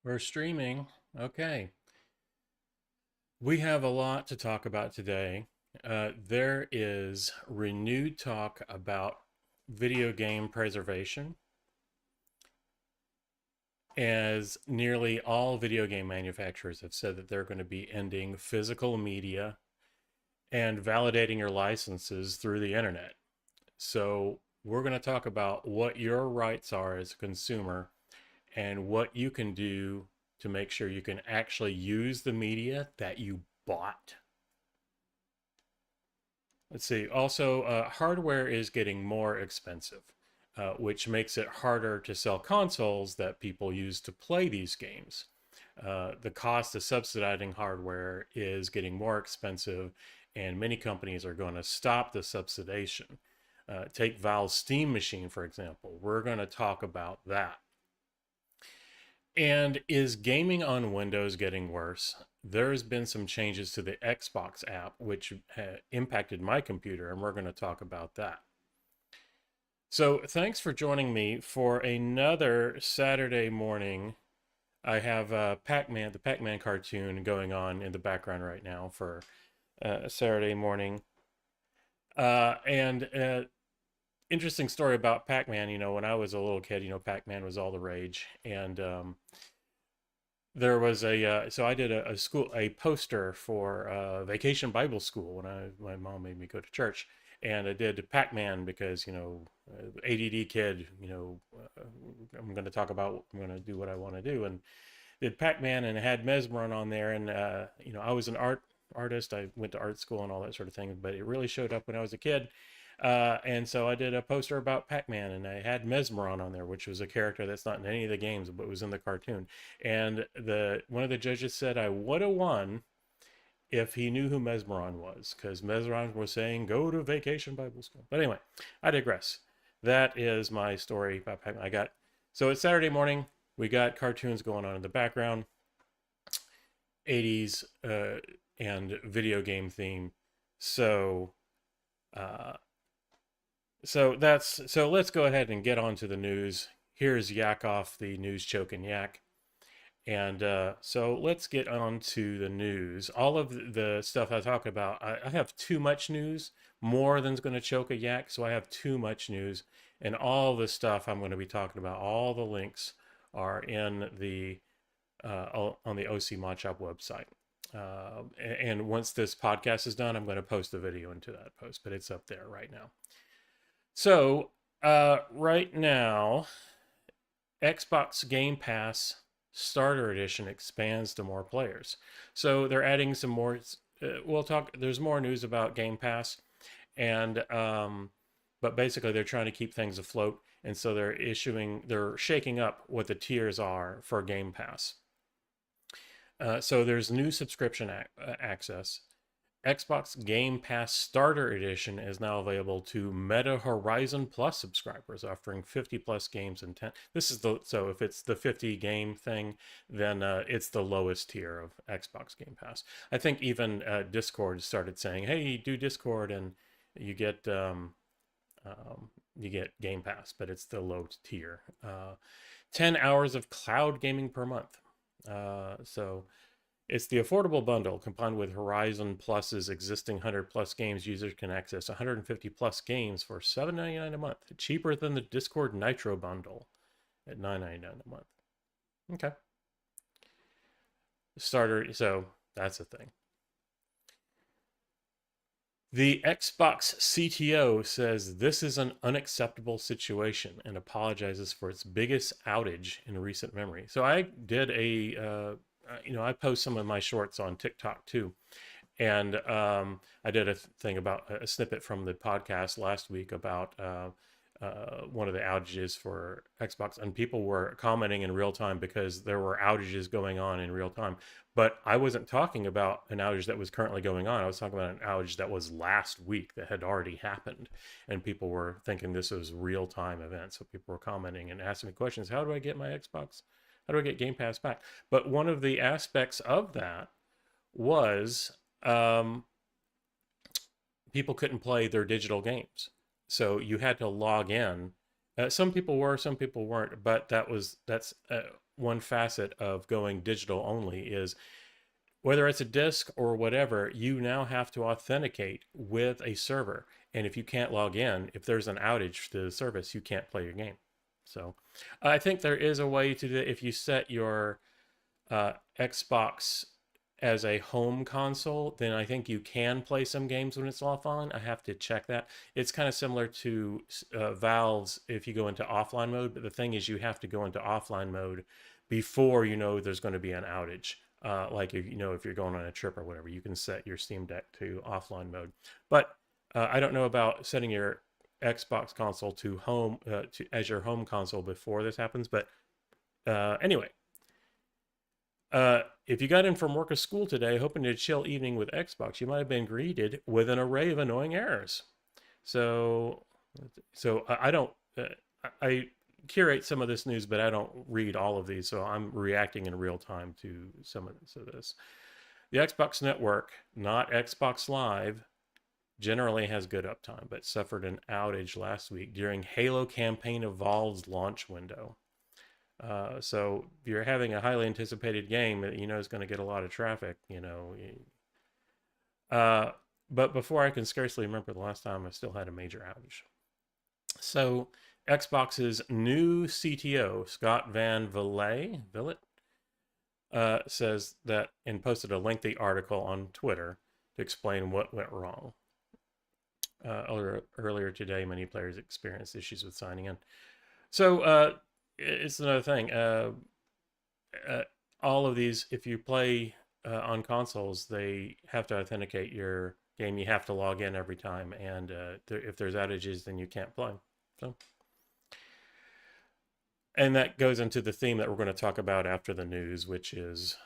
We're streaming. Okay. We have a lot to talk about today. There is renewed talk about video game preservation, as nearly all video game manufacturers have said that they're going to be ending physical media and validating your licenses through the internet. So, we're going to talk about what your rights are as a consumer and what you can do to make sure you can actually use the media that you bought. Let's see. Also, hardware is getting more expensive, which makes it harder to sell consoles that people use to play these games. The cost of subsidizing hardware is getting more expensive, and many companies are going to stop the subsidization. Take Valve's Steam machine, for example. We're going to talk about that. And is gaming on Windows getting worse? There's been some changes to the Xbox app, which impacted my computer, and we're going to talk about that. So, thanks for joining me for another Saturday morning. I have Pac-Man, the Pac-Man cartoon going on in the background right now for a Saturday morning. And interesting story about Pac-Man. When I was a little kid, Pac-Man was all the rage, and there was so I did a poster for Vacation Bible School when my mom made me go to church, and I did Pac-Man because ADD kid, I'm going to talk about I'm going to do what I want to do, and did Pac-Man, and it had Mesmeron on there, and I was an artist. I went to art school and all that sort of thing, but it really showed up when I was a kid. And so I did a poster about Pac-Man, and I had Mesmeron on there, which was a character that's not in any of the games, but was in the cartoon. And one of the judges said I would have won if he knew who Mesmeron was, because Mesmeron was saying, "Go to Vacation Bible School." But anyway, I digress. That is my story about Pac-Man. So it's Saturday morning. We got cartoons going on in the background, 80s and video game theme. So uh, so let's go ahead and get on to the news. Here's Yak off the news choking Yak. And so let's get on to the news. All of the stuff I talk about, I have too much news, more than's going to choke a yak. So I have too much news. And all the stuff I'm going to be talking about, all the links are in the on the OC Mod Shop website. And once this podcast is done, I'm going to post the video into that post, but it's up there right now. So, right now, Xbox Game Pass Starter Edition expands to more players. So they're adding some more. We'll talk. There's more news about Game Pass, and but basically they're trying to keep things afloat, and so they're shaking up what the tiers are for Game Pass. So there's new subscription access. Xbox Game Pass Starter Edition is now available to Meta Horizon Plus subscribers, offering 50 plus games and 10. So if it's the 50 game thing, then it's the lowest tier of Xbox Game Pass. I think even Discord started saying, "Hey, do Discord and you get Game Pass," but it's the low tier. 10 hours of cloud gaming per month. So it's the affordable bundle combined with Horizon Plus's existing 100 plus games. Users can access 150 plus games for $7.99 a month, cheaper than the Discord Nitro bundle at $9.99 a month. Okay. Starter, so that's a thing. The Xbox CTO says this is an unacceptable situation and apologizes for its biggest outage in recent memory. So I did I post some of my shorts on TikTok too. And I did a thing about a snippet from the podcast last week about one of the outages for Xbox, and people were commenting in real time because there were outages going on in real time. But I wasn't talking about an outage that was currently going on. I was talking about an outage that was last week that had already happened, and people were thinking this was real time event. So people were commenting and asking me questions. How do I get my Xbox? How do I get Game Pass back? But one of the aspects of that was people couldn't play their digital games. So you had to log in. Some people were, some people weren't, but that's one facet of going digital only is whether it's a disk or whatever, you now have to authenticate with a server. And if you can't log in, if there's an outage to the service, you can't play your game. So I think there is a way to do it. If you set your Xbox as a home console, then I think you can play some games when it's offline. I have to check that. It's kind of similar to Valve's if you go into offline mode, but the thing is you have to go into offline mode before you know there's going to be an outage. Like if you're going on a trip or whatever, you can set your Steam Deck to offline mode. But I don't know about setting your Xbox console to home as your home console before this happens. But anyway, if you got in from work or school today hoping to chill evening with Xbox, you might have been greeted with an array of annoying errors. So I don't. I curate some of this news, but I don't read all of these, so I'm reacting in real time to some of this. The Xbox Network, not Xbox Live, generally has good uptime, but suffered an outage last week during Halo Campaign Evolved's launch window. So if you're having a highly anticipated game that you know is going to get a lot of traffic, but before I can scarcely remember the last time I still had a major outage. So Xbox's new CTO, Scott Van Vliet, says that and posted a lengthy article on Twitter to explain what went wrong. Earlier today, many players experienced issues with signing in. So it's another thing. All of these, if you play on consoles, they have to authenticate your game. You have to log in every time, and if there's outages, then you can't play. So, and that goes into the theme that we're going to talk about after the news, which is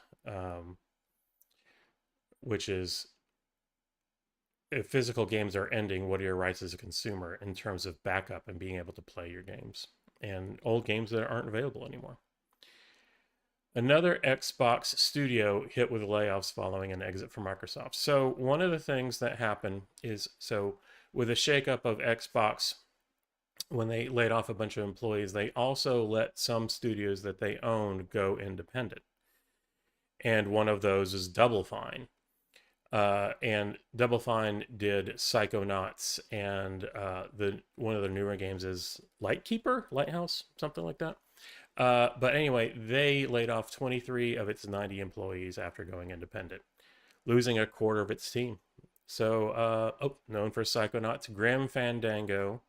if physical games are ending, what are your rights as a consumer in terms of backup and being able to play your games and old games that aren't available anymore? Another Xbox studio hit with layoffs following an exit from Microsoft. So one of the things that happened is, with a shakeup of Xbox, when they laid off a bunch of employees, they also let some studios that they owned go independent. And one of those is DoubleFine. And DoubleFine did Psychonauts, and one of the newer games is Lighthouse, something like that. But anyway, they laid off 23 of its 90 employees after going independent, losing a quarter of its team. So, known for Psychonauts, Grim Fandango,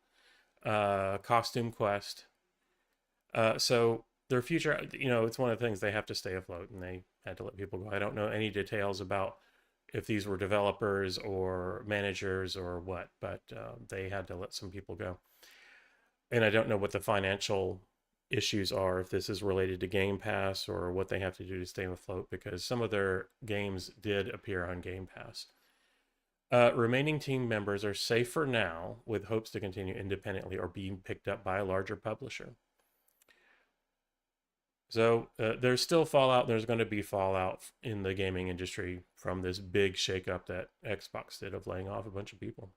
Costume Quest. So their future, it's one of the things they have to stay afloat, and they had to let people go. I don't know any details about if these were developers or managers or what, but they had to let some people go. And I don't know what the financial issues are, if this is related to Gamepass or what they have to do to stay afloat, because some of their games did appear on Gamepass. Remaining team members are safe for now, with hopes to continue independently or being picked up by a larger publisher. So there's still fallout. There's going to be fallout in the gaming industry from this big shakeup that Xbox did of laying off a bunch of people.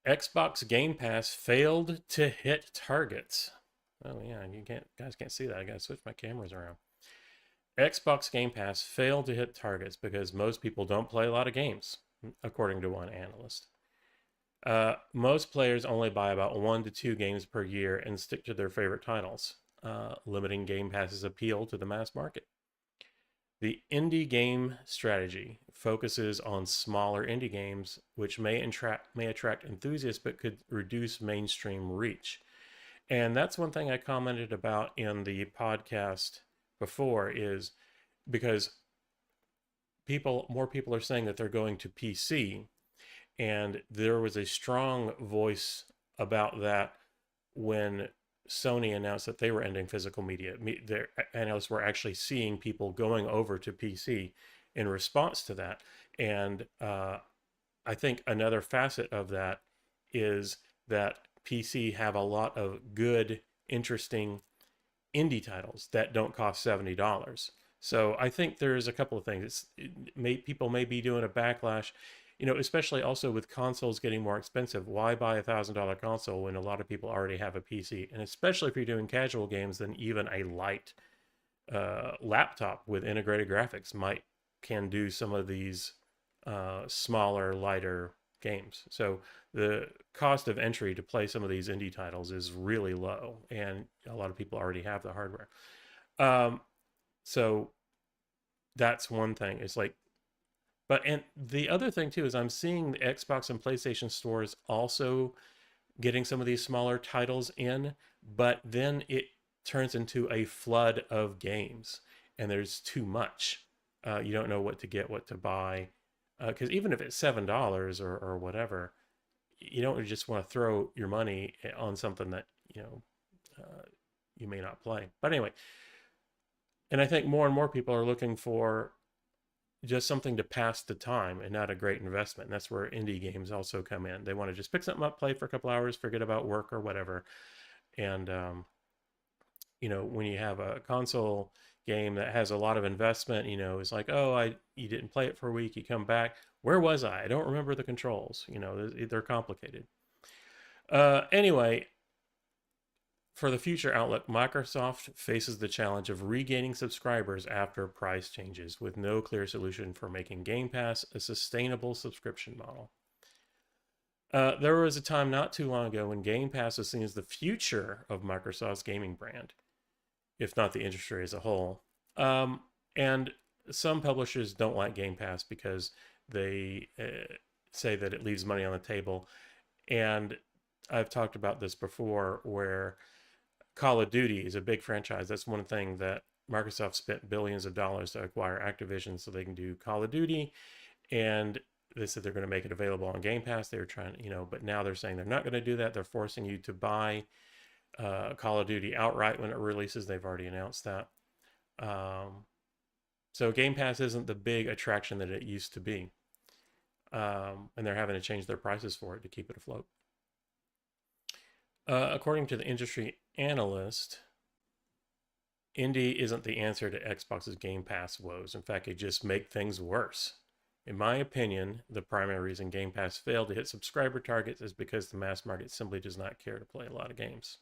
Xbox Game Pass failed to hit targets. Oh yeah, guys can't see that. I gotta switch my cameras around. Xbox Game Pass failed to hit targets because most people don't play a lot of games, according to one analyst. Most players only buy about 1 to 2 games per year and stick to their favorite titles, limiting Game Pass's appeal to the mass market. The indie game strategy focuses on smaller indie games, which may attract enthusiasts but could reduce mainstream reach. And that's one thing I commented about in the podcast before, is because more people are saying that they're going to PC. And there was a strong voice about that when Sony announced that they were ending physical media. Their analysts were actually seeing people going over to PC in response to that. And I think another facet of that is that PC have a lot of good, interesting indie titles that don't cost $70. So I think there's a couple of things. People may be doing a backlash. especially also with consoles getting more expensive. Why buy $1,000 console when a lot of people already have a PC? And especially if you're doing casual games, then even a light laptop with integrated graphics can do some of these smaller, lighter games. So the cost of entry to play some of these indie titles is really low, and a lot of people already have the hardware. So that's one thing. It's like, and the other thing too is I'm seeing the Xbox and PlayStation stores also getting some of these smaller titles in, but then it turns into a flood of games, and there's too much. You don't know what to get, what to buy, because even if it's $7 or whatever, you don't just want to throw your money on something that you may not play. But anyway, and I think more and more people are looking for just something to pass the time and not a great investment. And that's where indie games also come in. They want to just pick something up, play for a couple hours, forget about work or whatever. And when you have a console game that has a lot of investment, it's like, oh, you didn't play it for a week, you come back, where was I don't remember the controls. They're complicated. Anyway, for the future outlook, Microsoft faces the challenge of regaining subscribers after price changes, with no clear solution for making Game Pass a sustainable subscription model. There was a time not too long ago when Game Pass was seen as the future of Microsoft's gaming brand, if not the industry as a whole. And some publishers don't like Game Pass because they say that it leaves money on the table. And I've talked about this before, where Call of Duty is a big franchise. That's one thing that Microsoft spent billions of dollars to acquire Activision so they can do Call of Duty. And they said they're going to make it available on Game Pass. They were trying, but now they're saying they're not going to do that. They're forcing you to buy Call of Duty outright when it releases. They've already announced that. So Game Pass isn't the big attraction that it used to be. And they're having to change their prices for it to keep it afloat. According to the industry analyst, indie isn't the answer to Xbox's Game Pass woes. In fact, it just makes things worse. In my opinion, the primary reason Game Pass failed to hit subscriber targets is because the mass market simply does not care to play a lot of games.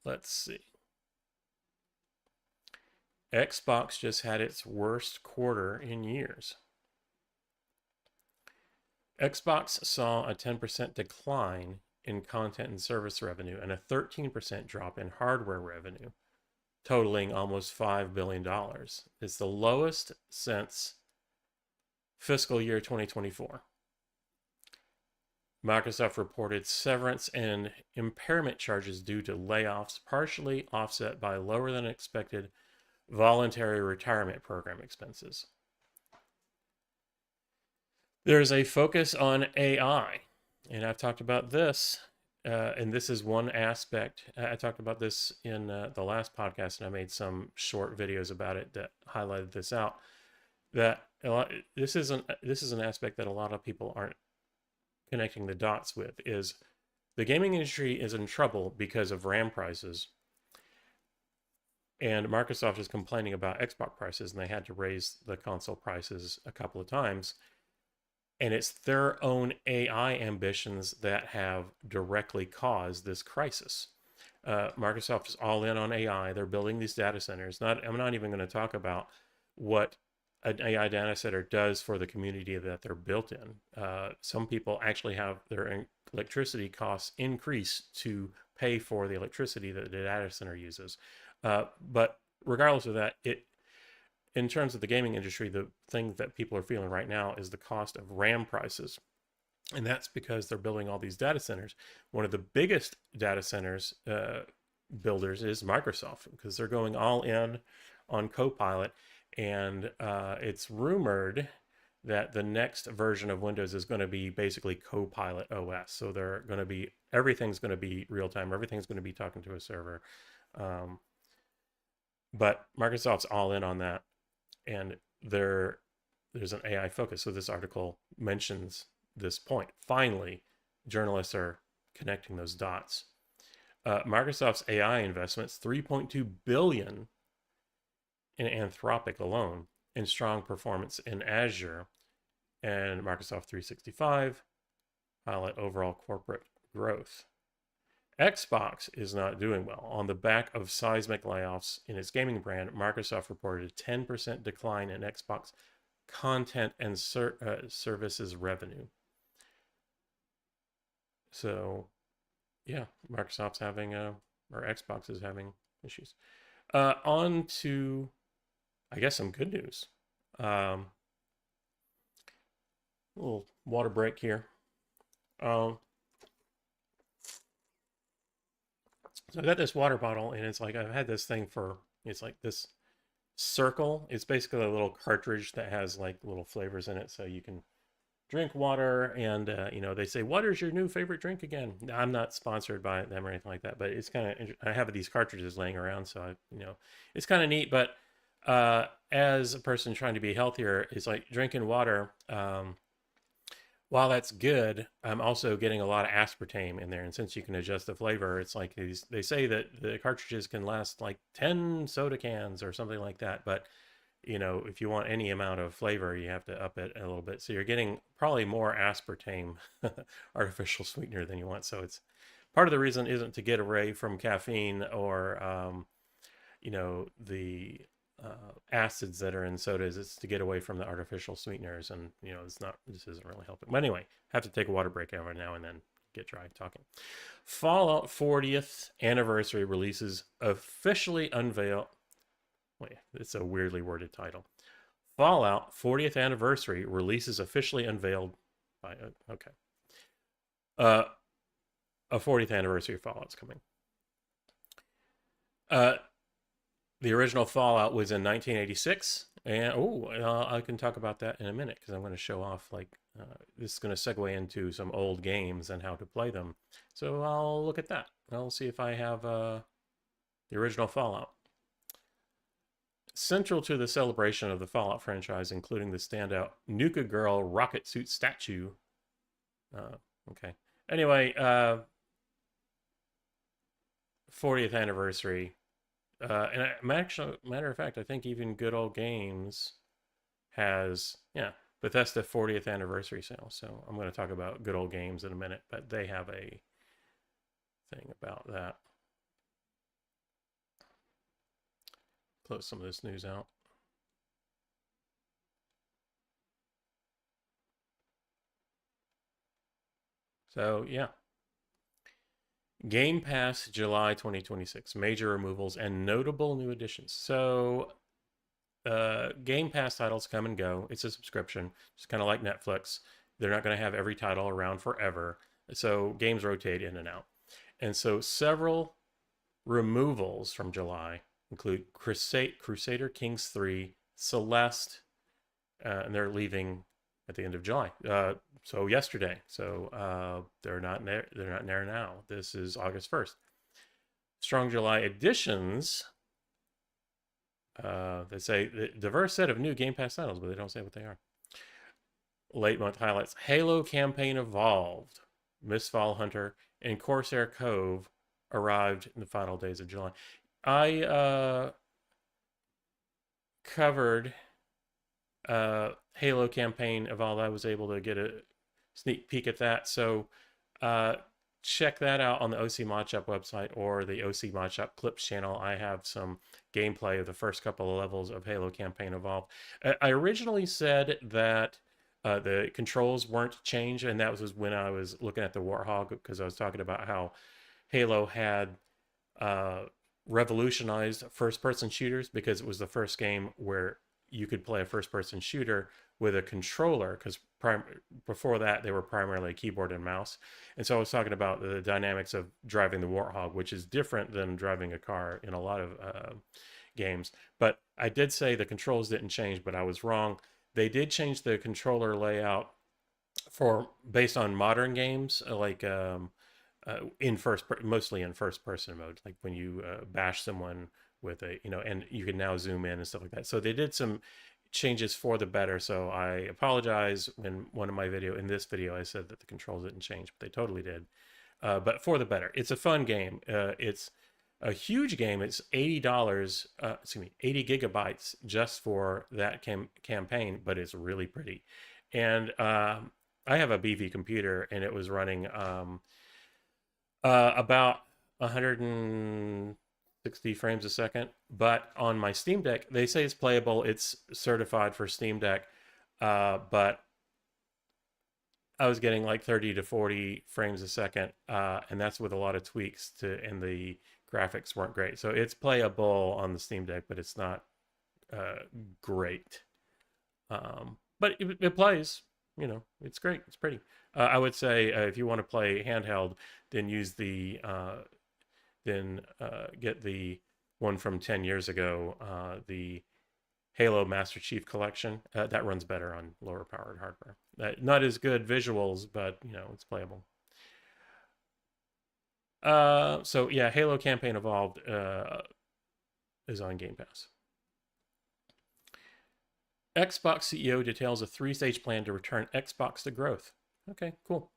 Let's see. Xbox just had its worst quarter in years. Xbox saw a 10% decline in content and service revenue and a 13% drop in hardware revenue, totaling almost $5 billion. It's the lowest since fiscal year 2024. Microsoft reported severance and impairment charges due to layoffs, partially offset by lower than expected voluntary retirement program expenses. There's a focus on AI, and I've talked about this, and this is one aspect. I talked about this in the last podcast, and I made some short videos about it that highlighted this out. That this is an aspect that a lot of people aren't connecting the dots with. Is the gaming industry is in trouble because of RAM prices, and Microsoft is complaining about Xbox prices, and they had to raise the console prices a couple of times. And it's their own AI ambitions that have directly caused this crisis. Microsoft is all in on AI. They're building these data centers. I'm not even going to talk about what an AI data center does for the community that they're built in. Some people actually have their electricity costs increase to pay for the electricity that the data center uses. But regardless of that, in terms of the gaming industry, the thing that people are feeling right now is the cost of RAM prices. And that's because they're building all these data centers. One of the biggest data centers builders is Microsoft, because they're going all in on Copilot. And it's rumored that the next version of Windows is going to be basically Copilot OS. So everything's going to be real time. Everything's going to be talking to a server. But Microsoft's all in on that. And there's an AI focus. So this article mentions this point. Finally, journalists are connecting those dots. Microsoft's AI investments, $3.2 billion, in Anthropic alone, and strong performance in Azure and Microsoft 365, highlight overall corporate growth. Xbox is not doing well. On the back of seismic layoffs in its gaming brand, Microsoft reported a 10% decline in Xbox content and services revenue. So, yeah, Microsoft's having, or Xbox is having issues. On to, I guess, some good news. Little water break here. So I got this water bottle, and it's like I've had this thing for, it's like this circle. It's basically a little cartridge that has like little flavors in it, so you can drink water. And you know, they say, "What is your new favorite drink again?" I'm not sponsored by them or anything like that, but it's kind of, I have these cartridges laying around, so I, you know, it's kind of neat. But as a person trying to be healthier, it's like drinking water. While that's good, I'm also getting a lot of aspartame in there. And since you can adjust the flavor, it's like they say that the cartridges can last like 10 soda cans or something like that. But, you know, if you want any amount of flavor, you have to up it a little bit. So you're getting probably more aspartame, artificial sweetener, than you want. So it's part of the reason isn't to get away from caffeine or, you know, the acids that are in sodas. It's to get away from the artificial sweeteners, and you know, this isn't really helping. But anyway, have to take a water break every now and then, get dry talking. Fallout 40th anniversary releases officially unveiled. Wait, it's a weirdly worded title. Fallout 40th anniversary releases officially unveiled by okay. A 40th anniversary of Fallout's coming. The original Fallout was in 1986, and I can talk about that in a minute because I'm going to show off, like, this is going to segue into some old games and how to play them. So I'll look at that. I'll see if I have the original Fallout. Central to the celebration of the Fallout franchise, including the standout Nuka Girl rocket suit statue. Okay. Anyway, 40th anniversary. And matter of fact, I think even Good Old Games has, yeah, Bethesda 40th anniversary sale. So I'm going to talk about Good Old Games in a minute, but they have a thing about that. Close some of this news out. So, yeah. Gamepass July 2026. Major removals and notable new additions. So, Gamepass titles come and go. It's a subscription. It's kind of like Netflix. They're not going to have every title around forever. So, games rotate in and out. And so, several removals from July include Crusader Kings 3, Celeste, and they're leaving at the end of July. So yesterday. So they're not there now. This is August 1st. Strong July additions. They say the diverse set of new Game Pass titles, but they don't say what they are. Late month highlights: Halo campaign evolved, Mistfall Hunter, and Corsair Cove arrived in the final days of July. I covered Halo campaign evolved. I was able to get a sneak peek at that. So check that out on the OC Mod Shop website or the OC Mod Shop Clips channel. I have some gameplay of the first couple of levels of Halo campaign evolved. I originally said that the controls weren't changed, and that was when I was looking at the Warthog, because I was talking about how Halo had revolutionized first-person shooters, because it was the first game where you could play a first-person shooter with a controller, because before that they were primarily keyboard and mouse. And so I was talking about the dynamics of driving the Warthog, which is different than driving a car in a lot of games. But I did say the controls didn't change, but I was wrong. They did change the controller layout for based on modern games, like mostly in first person mode, like when you bash someone with a, you know, and you can now zoom in and stuff like that. So they did some changes for the better. So I apologize when in this video I said that the controls didn't change, but they totally did. But for the better. It's a fun game. It's a huge game. It's $80, excuse me, 80 gigabytes just for that campaign, but it's really pretty. And I have a BV computer, and it was running about 160 frames a second. But on my Steam Deck, they say it's playable. It's certified for Steam Deck, but I was getting like 30 to 40 frames a second, and that's with a lot of tweaks and the graphics weren't great. So it's playable on the Steam Deck, but it's not great. But it plays, it's great. It's pretty. I would say if you want to play handheld, then get the one from 10 years ago, the Halo Master Chief Collection. That runs better on lower powered hardware. Not as good visuals, but it's playable. So yeah, Halo Campaign Evolved is on Game Pass. Xbox CEO details a 3-stage plan to return Xbox to growth. Okay, cool.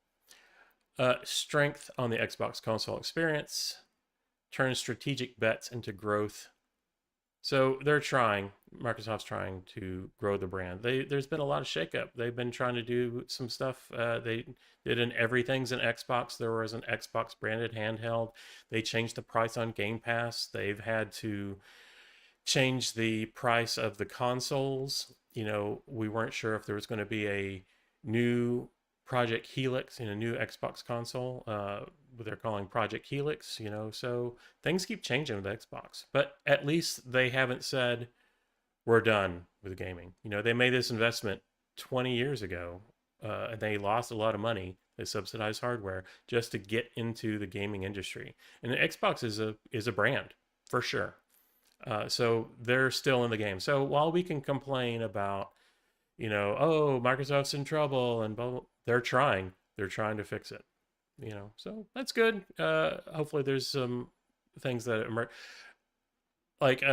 Strength on the Xbox console experience. Turn strategic bets into growth. So Microsoft's trying to grow the brand. There's been a lot of shakeup. They've been trying to do some stuff. They did an Everything's an Xbox. There was an Xbox branded handheld. They changed the price on Game Pass. They've had to change the price of the consoles. We weren't sure if there was going to be a new Project Helix in a new Xbox console. What they're calling Project Helix, so things keep changing with Xbox. But at least they haven't said we're done with gaming. They made this investment 20 years ago, and they lost a lot of money. They subsidized hardware just to get into the gaming industry. And the Xbox is a brand for sure. So they're still in the game. So while we can complain about, oh, Microsoft's in trouble and blah, blah, they're trying to fix it, so that's good. Hopefully there's some things that emerge. Like,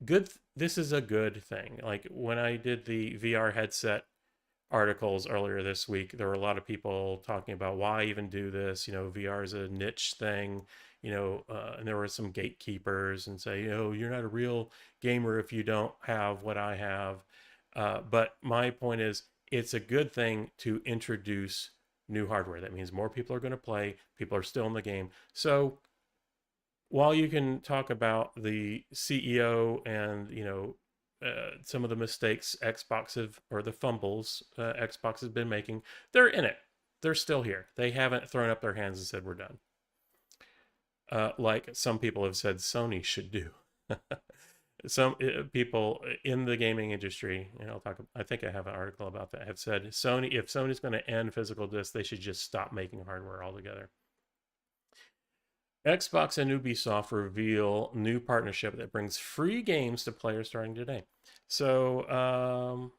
this is a good thing. Like when I did the VR headset articles earlier this week, there were a lot of people talking about why even do this. VR is a niche thing. And there were some gatekeepers and say, you're not a real gamer if you don't have what I have. But my point is, it's a good thing to introduce new hardware. That means more people are going to play. People are still in the game. So while you can talk about the CEO and, some of the mistakes or the fumbles Xbox has been making, they're in it. They're still here. They haven't thrown up their hands and said, we're done. Like some people have said Sony should do. Some people in the gaming industry, and I think I have an article about that, have said if Sony's going to end physical discs, they should just stop making hardware altogether. Xbox and Ubisoft reveal new partnership that brings free games to players starting today. So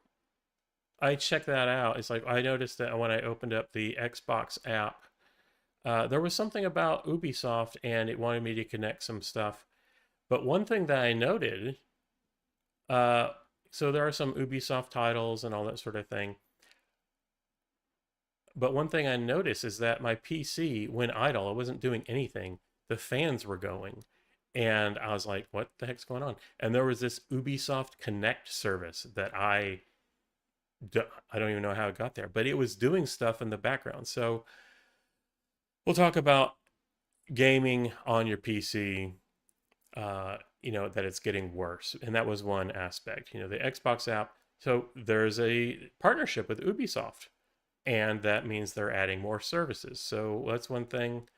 I checked that out. It's like I noticed that when I opened up the Xbox app, there was something about Ubisoft and it wanted me to connect some stuff. But one thing that I noted, so there are some Ubisoft titles and all that sort of thing. But one thing I noticed is that my PC, when idle, I wasn't doing anything. The fans were going. And I was like, what the heck's going on? And there was this Ubisoft Connect service that I don't even know how it got there, but it was doing stuff in the background. So we'll talk about gaming on your PC, that it's getting worse. And that was one aspect, the Xbox app. So there's a partnership with Ubisoft, and that means they're adding more services. So that's one thing.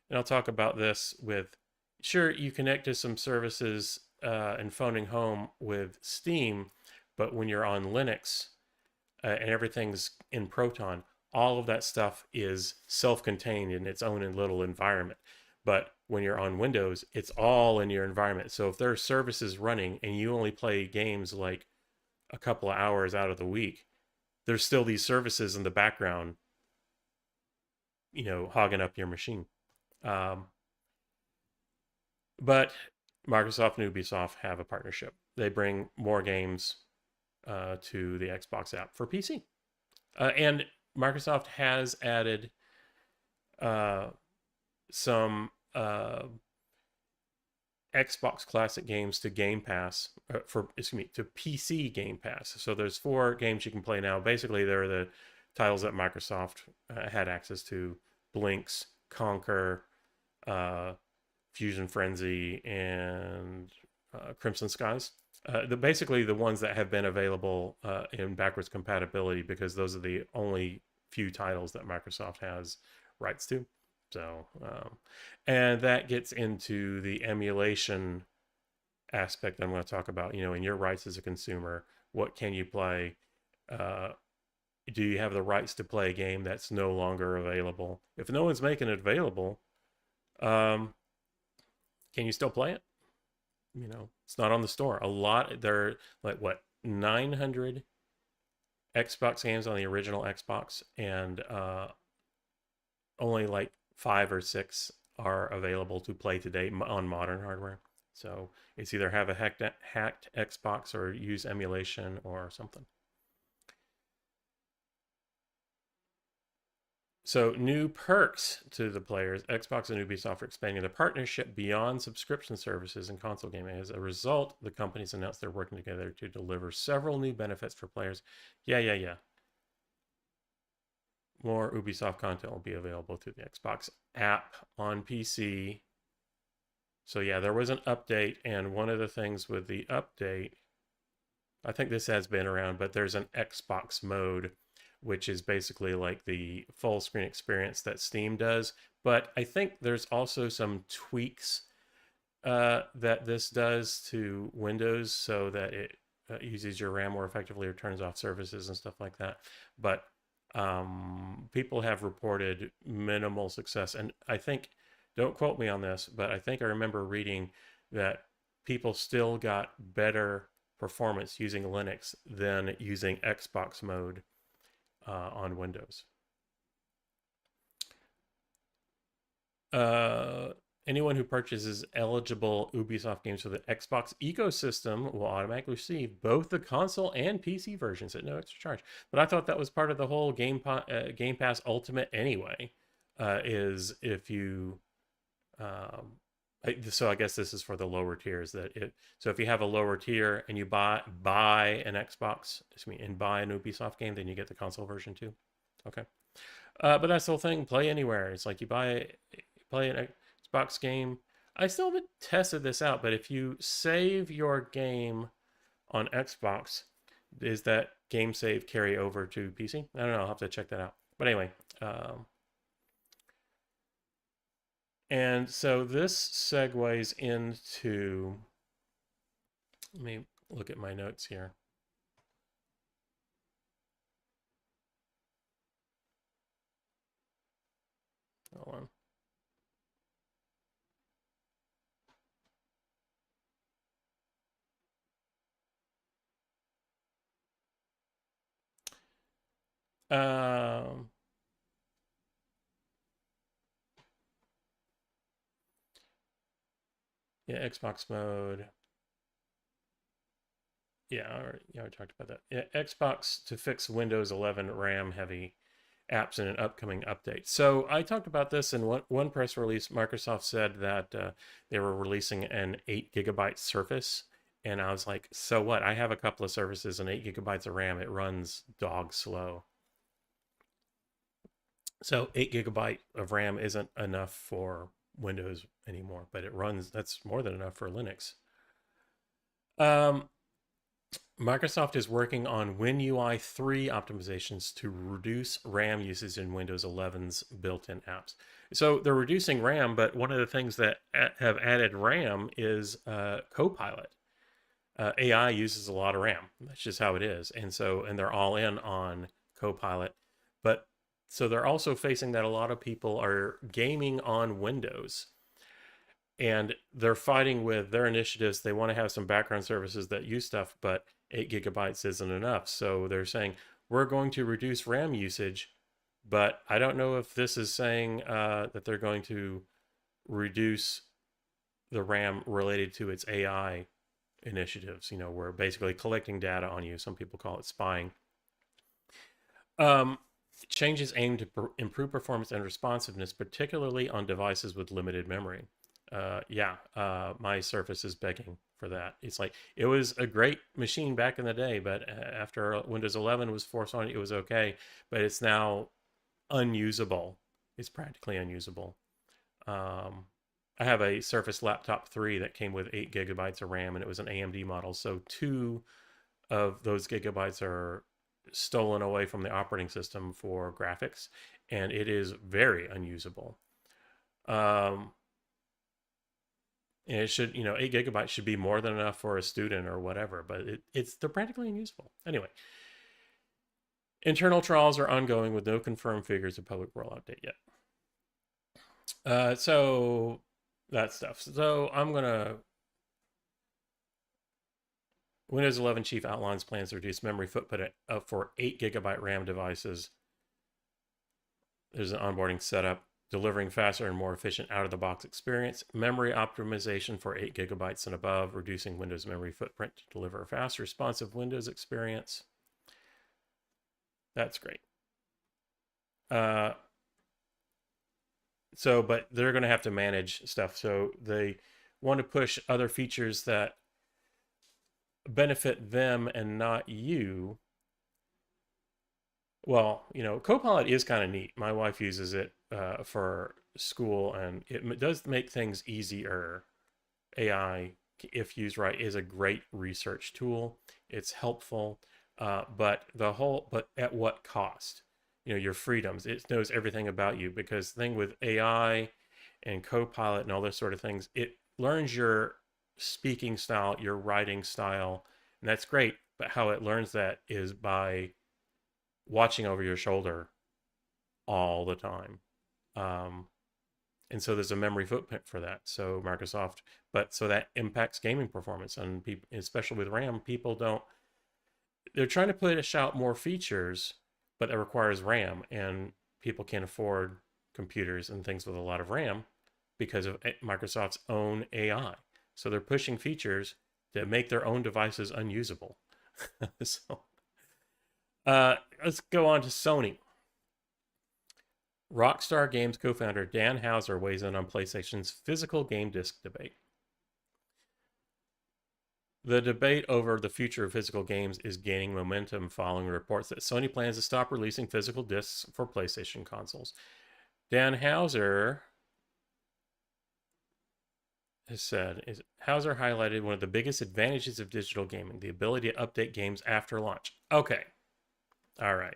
And I'll talk about this sure, you connect to some services and phoning home with Steam, but when you're on Linux and everything's in Proton, all of that stuff is self-contained in its own little environment. But when you're on Windows, it's all in your environment. So if there are services running and you only play games like a couple of hours out of the week, there's still these services in the background, hogging up your machine. But Microsoft and Ubisoft have a partnership. They bring more games to the Xbox app for PC. And Microsoft has added some Xbox classic games to Game Pass to PC Game Pass. So there's 4 games you can play now. Basically, they're the titles that Microsoft had access to: Blinks, Conquer, uh, Fusion Frenzy, and Crimson Skies. Basically the ones that have been available in backwards compatibility, because those are the only few titles that Microsoft has rights to. So, and that gets into the emulation aspect I'm going to talk about. In your rights as a consumer, what can you play? Do you have the rights to play a game that's no longer available? If no one's making it available, can you still play it? It's not on the store. A lot, there are like, what, 900 Xbox games on the original Xbox, and only like 5 or 6 are available to play today on modern hardware. So it's either have a hacked Xbox or use emulation or something. So new perks to the players. Xbox and Ubisoft are expanding the partnership beyond subscription services and console gaming. As a result, the companies announced they're working together to deliver several new benefits for players. Yeah. More Ubisoft content will be available through the Xbox app on PC. So yeah, there was an update, and one of the things with the update, I think this has been around, but there's an Xbox mode, which is basically like the full screen experience that Steam does. But I think there's also some tweaks that this does to Windows so that it uses your RAM more effectively or turns off services and stuff like that. But people have reported minimal success. And I think, don't quote me on this, but I think I remember reading that people still got better performance using Linux than using Xbox mode on Windows. Anyone who purchases eligible Ubisoft games for the Xbox ecosystem will automatically receive both the console and PC versions at no extra charge. But I thought that was part of the whole Game Pass Ultimate anyway. Is if you, so I guess this is for the lower tiers. So if you have a lower tier and you buy an Xbox, and buy an Ubisoft game, then you get the console version too. Okay, but that's the whole thing. Play anywhere. It's like you play an Xbox game. I still haven't tested this out, but if you save your game on Xbox, is that game save carry over to PC? I don't know. I'll have to check that out. But anyway, and so this segues into, let me look at my notes here. Hold on. Yeah, Xbox mode. Yeah, we talked about that. Yeah, Xbox to fix Windows 11 RAM heavy apps in an upcoming update. So I talked about this in one press release. Microsoft said that they were releasing an 8 gigabyte Surface. And I was like, so what? I have a couple of services and 8 gigabytes of RAM. It runs dog slow. So 8 gigabyte of RAM isn't enough for Windows anymore, but it runs, that's more than enough for Linux. Microsoft is working on WinUI 3 optimizations to reduce RAM usage in Windows 11's built-in apps. So they're reducing RAM, but one of the things that have added RAM is Copilot. AI uses a lot of RAM. That's just how it is. And they're all in on Copilot. But so they're also facing that a lot of people are gaming on Windows. And they're fighting with their initiatives. They want to have some background services that use stuff, but 8 gigabytes isn't enough. So they're saying, we're going to reduce RAM usage, but I don't know if this is saying that they're going to reduce the RAM related to its AI initiatives. We're basically collecting data on you. Some people call it spying. Changes aimed to improve performance and responsiveness, particularly on devices with limited memory. My Surface is begging for that. It's like it was a great machine back in the day, but after Windows 11 was forced on it, it was okay, but it's now unusable. It's practically unusable. Um, I have a Surface Laptop 3 that came with 8 GB of RAM, and it was an AMD model. So 2 of those gigabytes are stolen away from the operating system for graphics, and it is very unusable. Um, and it should, 8 GB should be more than enough for a student or whatever, but they're practically unusable. Anyway, internal trials are ongoing with no confirmed figures of public rollout date yet. So that stuff. So I'm gonna Windows 11 chief outlines plans to reduce memory footprint for 8 GB RAM devices. There's an onboarding setup, delivering faster and more efficient out-of-the-box experience, memory optimization for 8 GB and above, reducing Windows memory footprint to deliver a fast, responsive Windows experience. That's great. But they're going to have to manage stuff. So they want to push other features that benefit them and not you. Well, Copilot is kind of neat. My wife uses it for school, and it does make things easier. AI, if used right, is a great research tool. It's helpful, but at what cost? Your freedoms. It knows everything about you, because the thing with AI and Copilot and all those sort of things, it learns your speaking style, your writing style, and that's great. But how it learns that is by watching over your shoulder all the time. And so there's a memory footprint for that. So so that impacts gaming performance, and people, especially with RAM, they're trying to push out more features, but that requires RAM, and people can't afford computers and things with a lot of RAM because of Microsoft's own AI. So they're pushing features that make their own devices unusable. So let's go on to Sony. Rockstar Games co-founder Dan Houser weighs in on PlayStation's physical game disc debate. The debate over the future of physical games is gaining momentum following reports that Sony plans to stop releasing physical discs for PlayStation consoles. Dan Houser has said, Houser highlighted one of the biggest advantages of digital gaming, the ability to update games after launch. Okay. All right.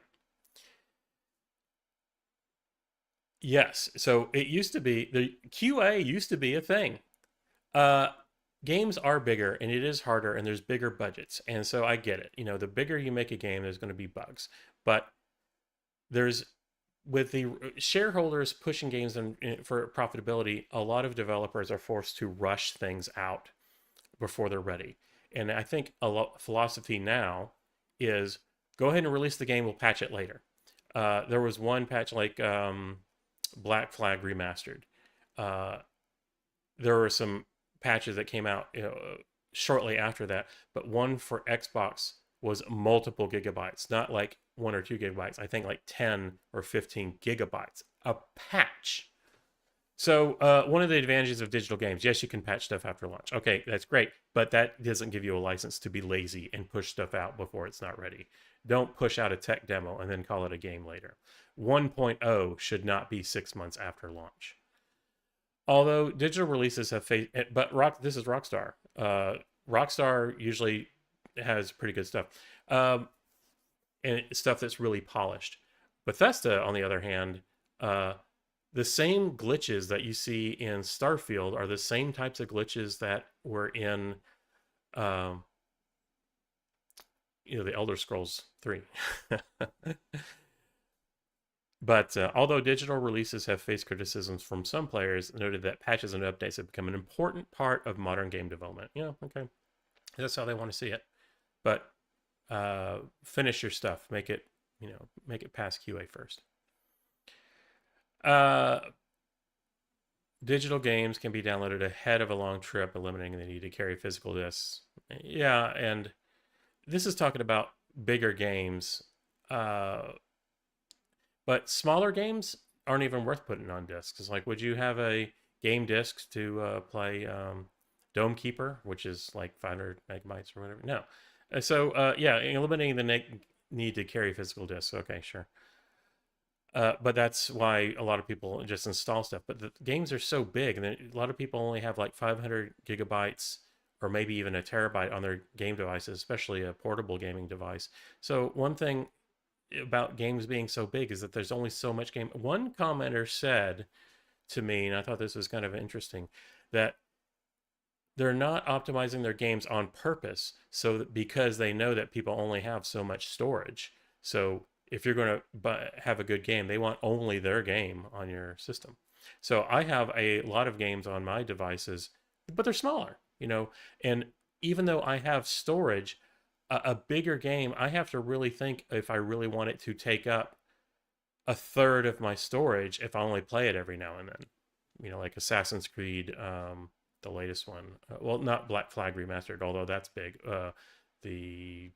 Yes. So it used to be, the QA used to be a thing. Games are bigger, and it is harder, and there's bigger budgets. And so I get it. The bigger you make a game, there's going to be bugs. But with the shareholders pushing games for profitability, a lot of developers are forced to rush things out before they're ready. And I think philosophy now is go ahead and release the game, we'll patch it later. There was one patch like Black Flag Remastered. There were some patches that came out shortly after that, but one for Xbox was multiple gigabytes, not like 1 or 2 gigabytes. I think like 10 or 15 gigabytes a patch. So one of the advantages of digital games, yes, you can patch stuff after launch. Okay, that's great, but that doesn't give you a license to be lazy and push stuff out before it's not ready. Don't push out a tech demo and then call it a game later. 1.0 should not be 6 months after launch. Although digital releases have faced, this is Rockstar. Rockstar usually has pretty good stuff, and stuff that's really polished. Bethesda, on the other hand, the same glitches that you see in Starfield are the same types of glitches that were in, the Elder Scrolls 3. But although digital releases have faced criticisms from some players, noted that patches and updates have become an important part of modern game development. Okay, that's how they want to see it. But finish your stuff. Make it past QA first. Digital games can be downloaded ahead of a long trip, eliminating the need to carry physical discs. Yeah, and this is talking about bigger games. But smaller games aren't even worth putting on discs. It's like, would you have a game discs to play Dome Keeper, which is like 500 megabytes or whatever. No. Yeah, eliminating the need to carry physical discs. Okay, sure. But that's why a lot of people just install stuff. But the games are so big, and a lot of people only have like 500 gigabytes or maybe even a terabyte on their game devices, especially a portable gaming device. So one thing about games being so big is that there's only so much game. One commenter said to me, and I thought this was kind of interesting, that they're not optimizing their games on purpose, so that because they know that people only have so much storage. So if you're going to have a good game, they want only their game on your system. So I have a lot of games on my devices, but they're smaller, and even though I have storage, a bigger game, I have to really think if I really want it to take up a third of my storage if I only play it every now and then. Like Assassin's Creed, the latest one. Well, not Black Flag Remastered, although that's big. The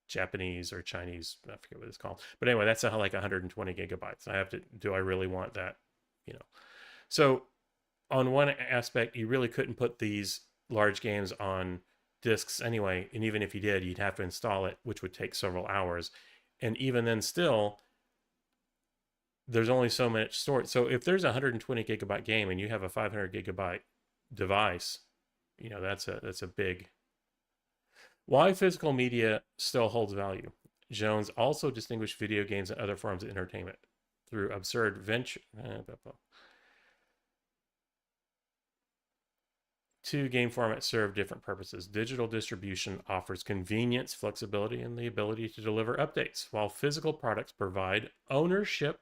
Japanese or Chinese, I forget what it's called. But anyway, that's like 120 gigabytes. Do I really want that? So on one aspect, you really couldn't put these large games on discs anyway. And even if you did, you'd have to install it, which would take several hours. And even then still, there's only so much storage. So if there's a 120 gigabyte game and you have a 500 gigabyte device, that's a big. Why physical media still holds value. Jones also distinguished video games and other forms of entertainment through absurd venture. Two game formats serve different purposes. Digital distribution offers convenience, flexibility, and the ability to deliver updates, while physical products provide ownership,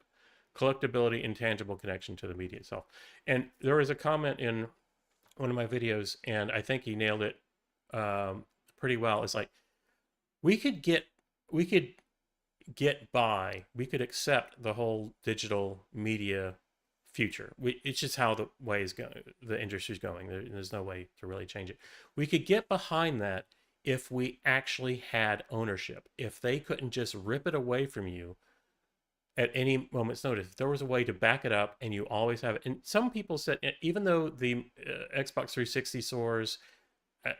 collectability, and tangible connection to the media itself. And there was a comment in one of my videos, and I think he nailed it pretty well. It's like we could accept the whole digital media future. It's just how the way is going. The industry's going. There's no way to really change it. We could get behind that if we actually had ownership. If they couldn't just rip it away from you at any moment's notice. If there was a way to back it up and you always have it. And some people said, even though the Xbox 360 stores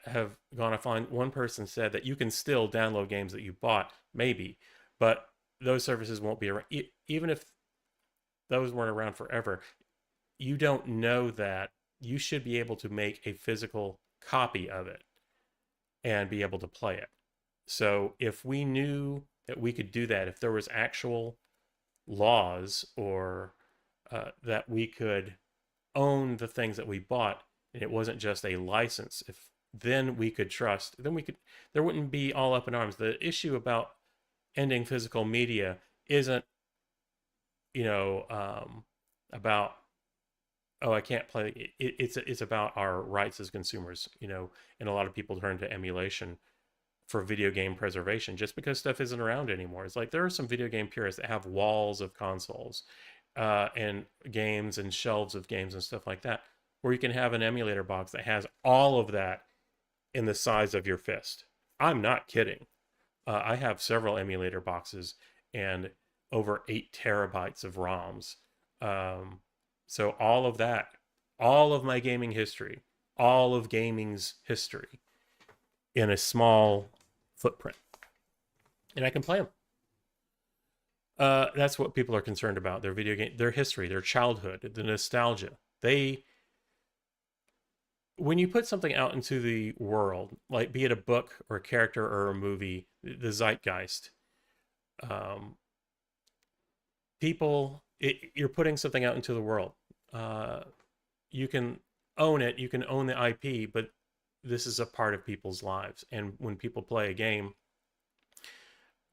have gone offline, one person said that you can still download games that you bought, maybe, but those services won't be around. Even if those weren't around forever, you don't know that. You should be able to make a physical copy of it and be able to play it. So if we knew that we could do that, if there was actual laws or that we could own the things that we bought and it wasn't just a license, then we could trust, there wouldn't be all up in arms. The issue about ending physical media isn't about, oh, I can't play. It's about our rights as consumers, and a lot of people turn to emulation for video game preservation just because stuff isn't around anymore. It's like there are some video game purists that have walls of consoles and games and shelves of games and stuff like that, where you can have an emulator box that has all of that in the size of your fist. I'm not kidding. I have several emulator boxes and over 8 terabytes of ROMs. So all of that, all of my gaming history, all of gaming's history in a small footprint. And I can play them. That's what people are concerned about. Their video game, their history, their childhood, the nostalgia. When you put something out into the world, like be it a book or a character or a movie, the zeitgeist, you're putting something out into the world. You can own it, you can own the IP, but this is a part of people's lives. And when people play a game,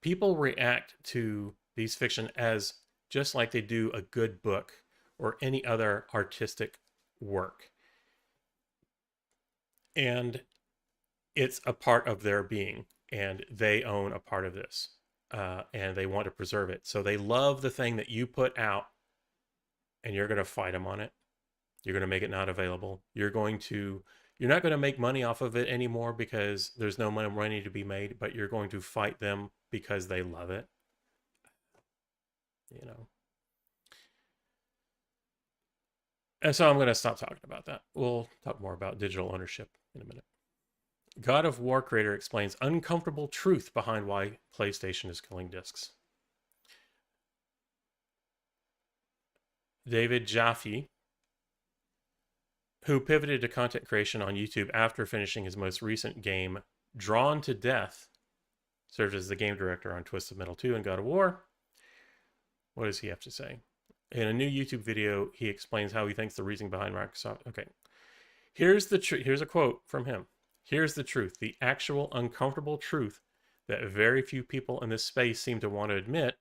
people react to these fiction as just like they do a good book or any other artistic work. And it's a part of their being, and they own a part of this, and they want to preserve it. So they love the thing that you put out, and you're going to fight them on it. You're going to make it not available. You're not going to make money off of it anymore because there's no money to be made, but you're going to fight them because they love it. And so I'm going to stop talking about that. We'll talk more about digital ownership in a minute. God of War creator explains uncomfortable truth behind why PlayStation is killing discs. David Jaffe, who pivoted to content creation on YouTube after finishing his most recent game, Drawn to Death, served as the game director on Twisted Metal 2 and God of War. What does he have to say? In a new YouTube video, he explains how he thinks the reasoning behind Microsoft. Okay. Here's a quote from him. Here's the truth, the actual uncomfortable truth that very few people in this space seem to want to admit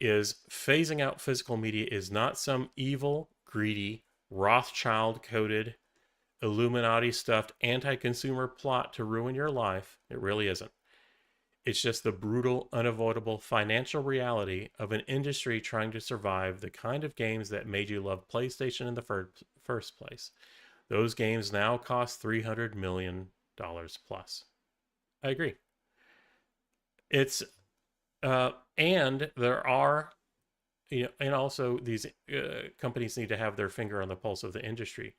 is phasing out physical media is not some evil, greedy, Rothschild-coded, Illuminati-stuffed anti-consumer plot to ruin your life. It really isn't. It's just the brutal, unavoidable financial reality of an industry trying to survive the kind of games that made you love PlayStation in the first place. Those games now cost $300 million plus. I agree. It's, and there are, and also these companies need to have their finger on the pulse of the industry.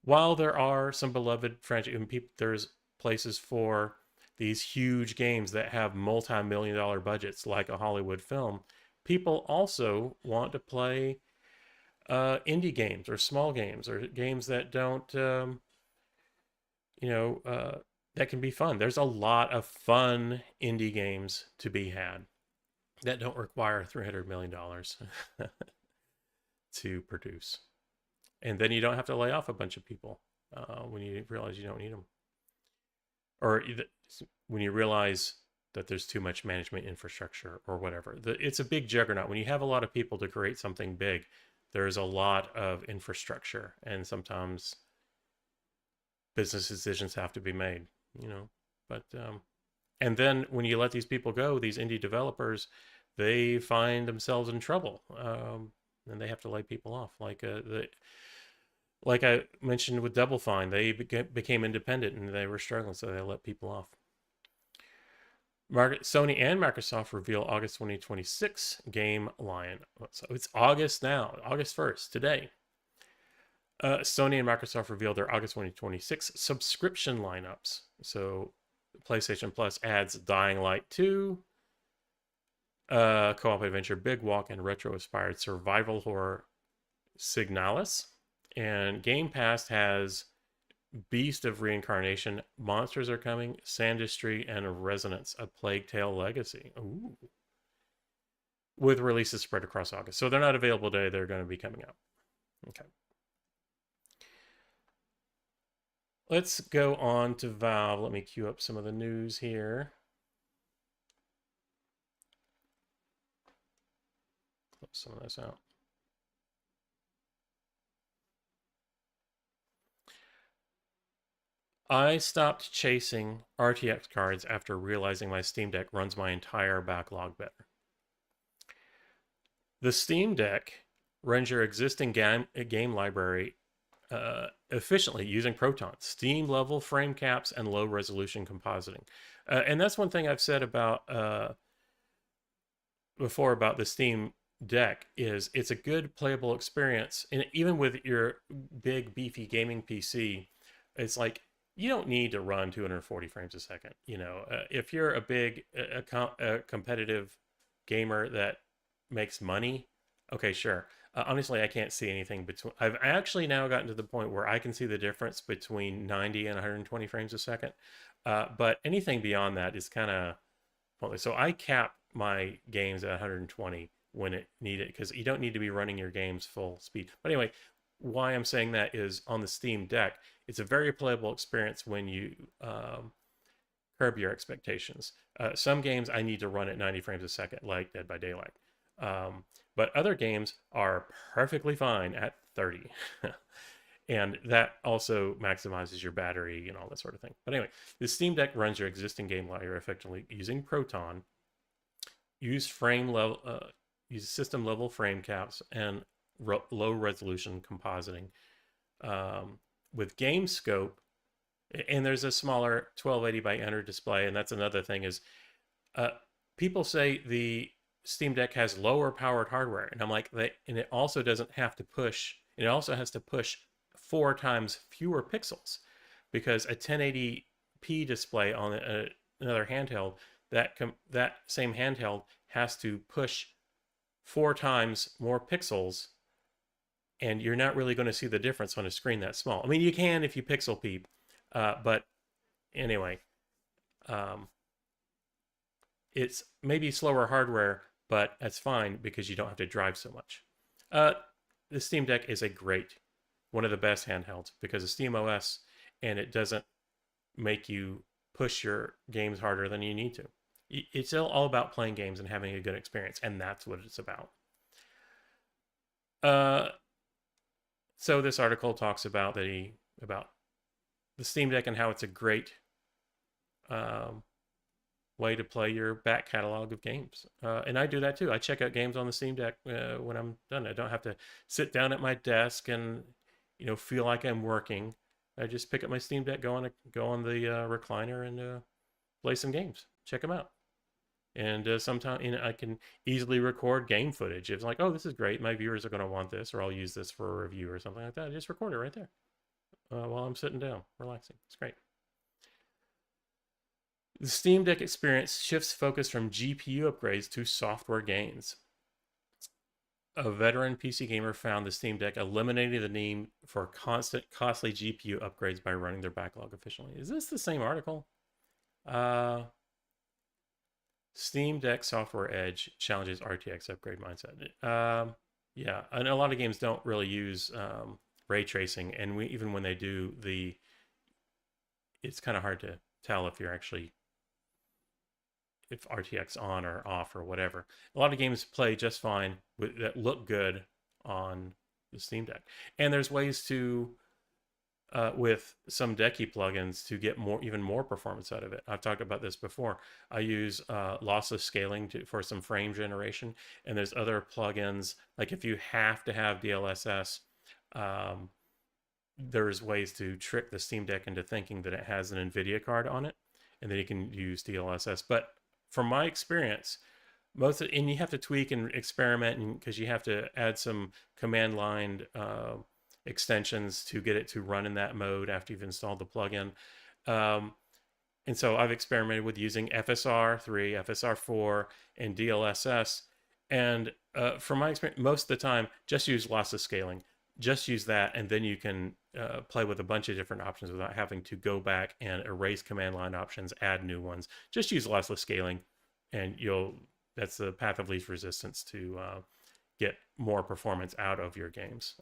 While there are some beloved franchises, there's places for these huge games that have multi-million-dollar budgets like a Hollywood film, people also want to play indie games or small games or games that don't, that can be fun. There's a lot of fun indie games to be had that don't require $300 million to produce. And then you don't have to lay off a bunch of people when you realize you don't need them. Or when you realize that there's too much management infrastructure or whatever. It's a big juggernaut. When you have a lot of people to create something big, there's a lot of infrastructure, and sometimes business decisions have to be made, But and then when you let these people go, these indie developers, they find themselves in trouble, and they have to lay people off. Like I mentioned with DoubleFine, they became independent and they were struggling, so they let people off. Sony and Microsoft reveal August 2026 game line. So it's August now, August 1st, today. Sony and Microsoft revealed their August 2026 subscription lineups. So PlayStation Plus adds Dying Light 2, co-op adventure Big Walk, and retro-inspired survival horror Signalis. And Gamepass has Beast of Reincarnation, Monsters Are Coming, Sandistry, and Resonance, A Plague Tale Legacy. Ooh. With releases spread across August. So they're not available today, they're going to be coming out. Okay. Let's go on to Valve. Let me queue up some of the news here. Close some of this out. I stopped chasing RTX cards after realizing my Steam Deck runs my entire backlog better. The Steam Deck runs your existing game library efficiently using Proton, Steam level frame caps, and low resolution compositing. And that's one thing I've said about before about the Steam Deck is it's a good playable experience. And even with your big beefy gaming PC, it's like you don't need to run 240 frames a second. If you're a big competitive gamer that makes money, okay, sure. Honestly, I can't see anything between. I've actually now gotten to the point where I can see the difference between 90 and 120 frames a second. But anything beyond that is kind of pointless. So I cap my games at 120 when it needed, because you don't need to be running your games full speed. But anyway, why I'm saying that is on the Steam Deck, it's a very playable experience when you curb your expectations. Some games I need to run at 90 frames a second, like Dead by Daylight. But other games are perfectly fine at 30. And that also maximizes your battery and all that sort of thing. But anyway, the Steam Deck runs your existing game library effectively using Proton, use system level frame caps, and low resolution compositing. With Game Scope, and there's a smaller 1280 by 800 display, and that's another thing is people say the Steam Deck has lower powered hardware, and I'm like, and it also doesn't have to push. And it also has to push 4 times fewer pixels, because a 1080p display on another handheld, that same handheld has to push 4 times more pixels, and you're not really going to see the difference on a screen that small. I mean, you can if you pixel peep, but anyway, it's maybe slower hardware, but that's fine because you don't have to drive so much. The Steam Deck is one of the best handhelds because of Steam OS, and it doesn't make you push your games harder than you need to. It's all about playing games and having a good experience, and that's what it's about. So this article talks about the Steam Deck and how it's a great way to play your back catalog of games. And I do that too. I check out games on the Steam Deck when I'm done. I don't have to sit down at my desk and feel like I'm working. I just pick up my Steam Deck, go on the recliner, and play some games. Check them out. And sometimes I can easily record game footage. It's like, oh, this is great. My viewers are going to want this, or I'll use this for a review or something like that. I just record it right there while I'm sitting down, relaxing. It's great. The Steam Deck experience shifts focus from GPU upgrades to software gains. A veteran PC gamer found the Steam Deck eliminating the need for constant, costly GPU upgrades by running their backlog efficiently. Is this the same article? Steam Deck Software Edge challenges RTX upgrade mindset. Yeah, and a lot of games don't really use ray tracing, and even when they do, it's kind of hard to tell if RTX on or off or whatever. A lot of games play just fine that look good on the Steam Deck, and there's ways to with some Decky plugins to get even more performance out of it. I've talked about this before. I use lossless scaling for some frame generation, and there's other plugins, like if you have to have DLSS, there's ways to trick the Steam Deck into thinking that it has an NVIDIA card on it, and then you can use DLSS. But from my experience, and you have to tweak and experiment, because you have to add some command line extensions to get it to run in that mode after you've installed the plugin. And so I've experimented with using FSR3, FSR4, and DLSS. And from my experience, most of the time, just use lossless scaling. Just use that, and then you can play with a bunch of different options without having to go back and erase command line options, add new ones. Just use lossless scaling, and that's the path of least resistance to get more performance out of your games.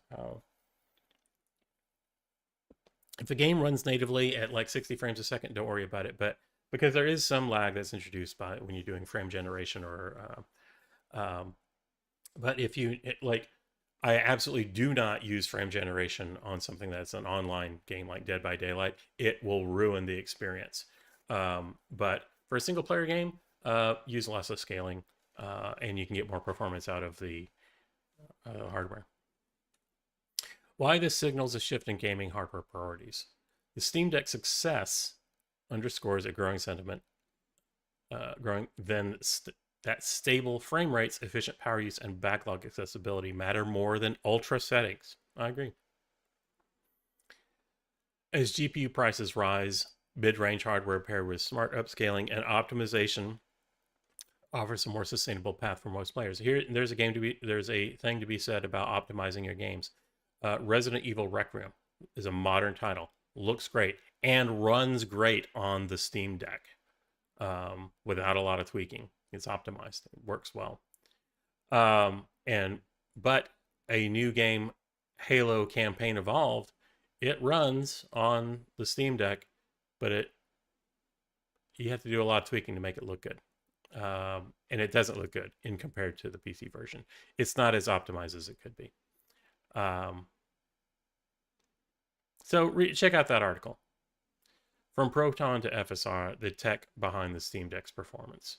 If a game runs natively at like 60 frames a second, don't worry about it. But because there is some lag that's introduced when you're doing frame generation, but if you I absolutely do not use frame generation on something that's an online game like Dead by Daylight. It will ruin the experience. But for a single player game, use lossless scaling, and you can get more performance out of the hardware. Why this signals a shift in gaming hardware priorities. The Steam Deck success underscores a growing sentiment, that stable frame rates, efficient power use, and backlog accessibility matter more than ultra settings. I agree. As GPU prices rise, mid-range hardware paired with smart upscaling and optimization offers a more sustainable path for most players. Here, there's a thing to be said about optimizing your games. Resident Evil Requiem is a modern title, looks great, and runs great on the Steam Deck without a lot of tweaking. It's optimized, it works well. But a new game, Halo Campaign Evolved, it runs on the Steam Deck, but you have to do a lot of tweaking to make it look good. And it doesn't look good in compared to the PC version. It's not as optimized as it could be. So check out that article. From Proton to FSR, the tech behind the Steam Deck's performance.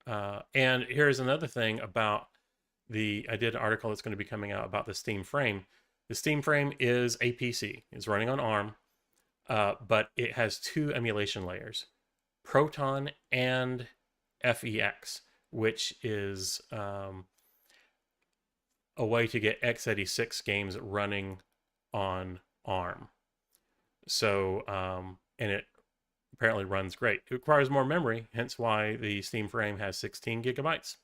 And here's another thing about I did an article that's going to be coming out about the Steam Frame. The Steam Frame is a PC. It's running on ARM, but it has 2 emulation layers, Proton and FEX, which is a way to get x86 games running on ARM. So, and it apparently runs great. It requires more memory, hence why the Steam Frame has 16 gigabytes.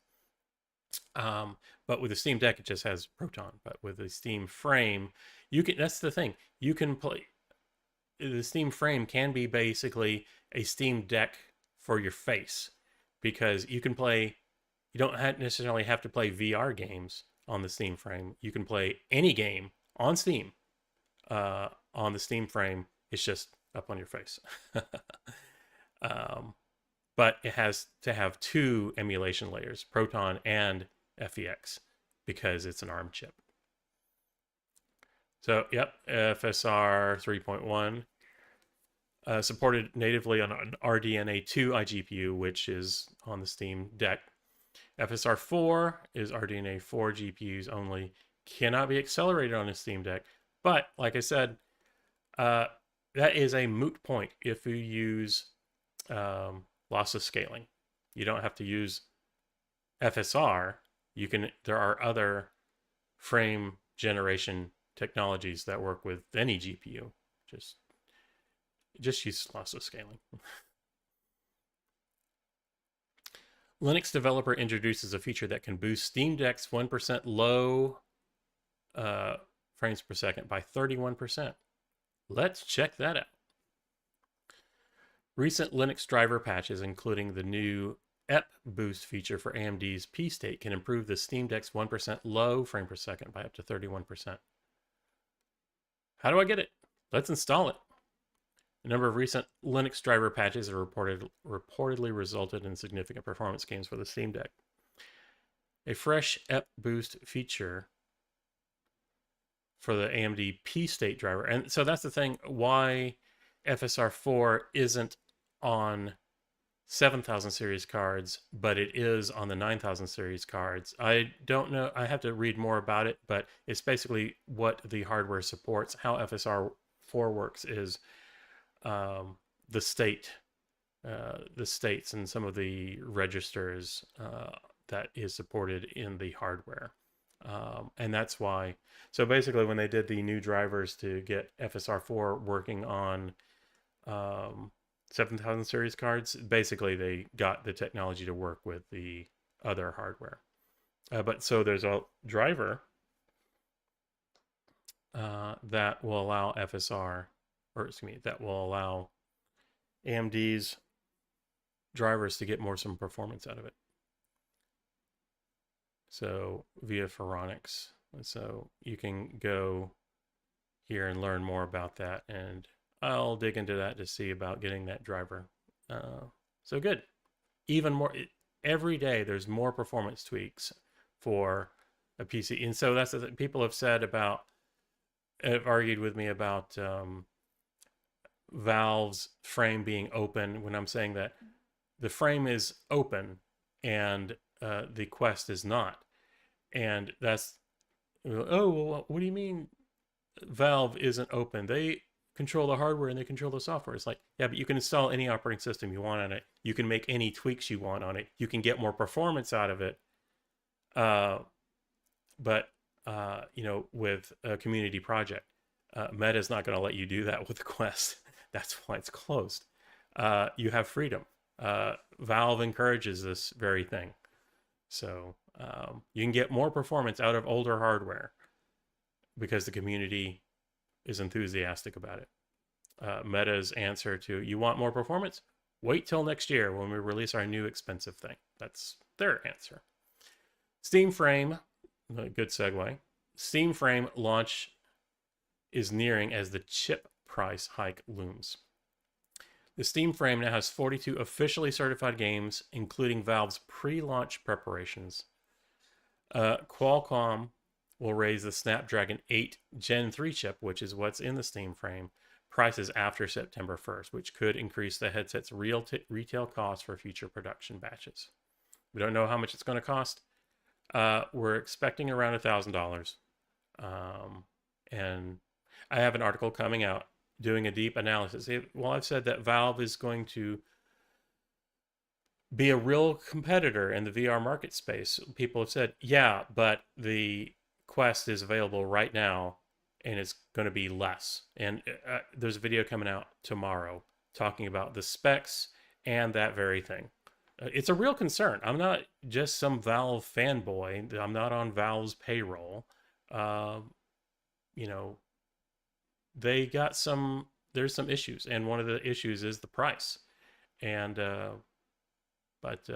But with the Steam Deck, it just has Proton. But with the Steam Frame, you can. That's the thing. You can play. The Steam Frame can be basically a Steam Deck for your face, because you can play. You don't necessarily have to play VR games on the Steam Frame. You can play any game on Steam on the Steam Frame. It's just up on your face. But it has to have two emulation layers, Proton and FEX, because it's an ARM chip. So, yep, FSR 3.1 supported natively on an RDNA 2 iGPU, which is on the Steam Deck. FSR 4 is RDNA 4 GPUs only, cannot be accelerated on a Steam Deck. But, like I said, that is a moot point if you use lossless scaling. You don't have to use FSR. There are other frame generation technologies that work with any GPU. Just use lossless scaling. Linux developer introduces a feature that can boost Steam Deck's 1% low frames per second by 31%. Let's check that out. Recent Linux driver patches, including the new EP boost feature for AMD's P-State, can improve the Steam Deck's 1% low frame per second by up to 31%. How do I get it? Let's install it. A number of recent Linux driver patches have reportedly resulted in significant performance gains for the Steam Deck. A fresh EP boost feature for the AMD P-State driver. And so that's the thing, why FSR 4 isn't on 7000 series cards, but it is on the 9000 series cards. I don't know, I have to read more about it, but it's basically what the hardware supports. How FSR 4 works is the states and some of the registers that is supported in the hardware. And that's why, so basically when they did the new drivers to get FSR 4 working on 7000 series cards, basically they got the technology to work with the other hardware. But so there's a driver that will allow that will allow AMD's drivers to get some performance out of it. So via Pharonics. So you can go here and learn more about that, and I'll dig into that to see about getting that driver. So good. Even more, every day there's more performance tweaks for a PC. And so that's the thing people have argued with me about Valve's frame being open, when I'm saying that the frame is open and the Quest is not. And that's, oh, well, what do you mean Valve isn't open? They control the hardware and they control the software. It's like, yeah, but you can install any operating system you want on it. You can make any tweaks you want on it. You can get more performance out of it. But with a community project, Meta's not going to let you do that with the Quest. That's why it's closed. You have freedom. Valve encourages this very thing. So you can get more performance out of older hardware because the community is enthusiastic about it. Meta's answer to, you want more performance? Wait till next year when we release our new expensive thing. That's their answer. Steam Frame, a good segue. Steam Frame launch is nearing as the chip price hike looms. The Steam Frame now has 42 officially certified games, including Valve's pre-launch preparations. Qualcomm will raise the Snapdragon 8 Gen 3 chip, which is what's in the Steam Frame, prices after September 1st, which could increase the headset's retail cost for future production batches. We don't know how much it's going to cost. We're expecting around $1,000. And I have an article coming out doing a deep analysis. Well, I've said that Valve is going to be a real competitor in the VR market space. People have said, yeah, but the Quest is available right now, and it's going to be less. And there's a video coming out tomorrow talking about the specs and that very thing. It's a real concern. I'm not just some Valve fanboy. I'm not on Valve's payroll. Uh, you know, they got some. There's some issues, and one of the issues is the price. And but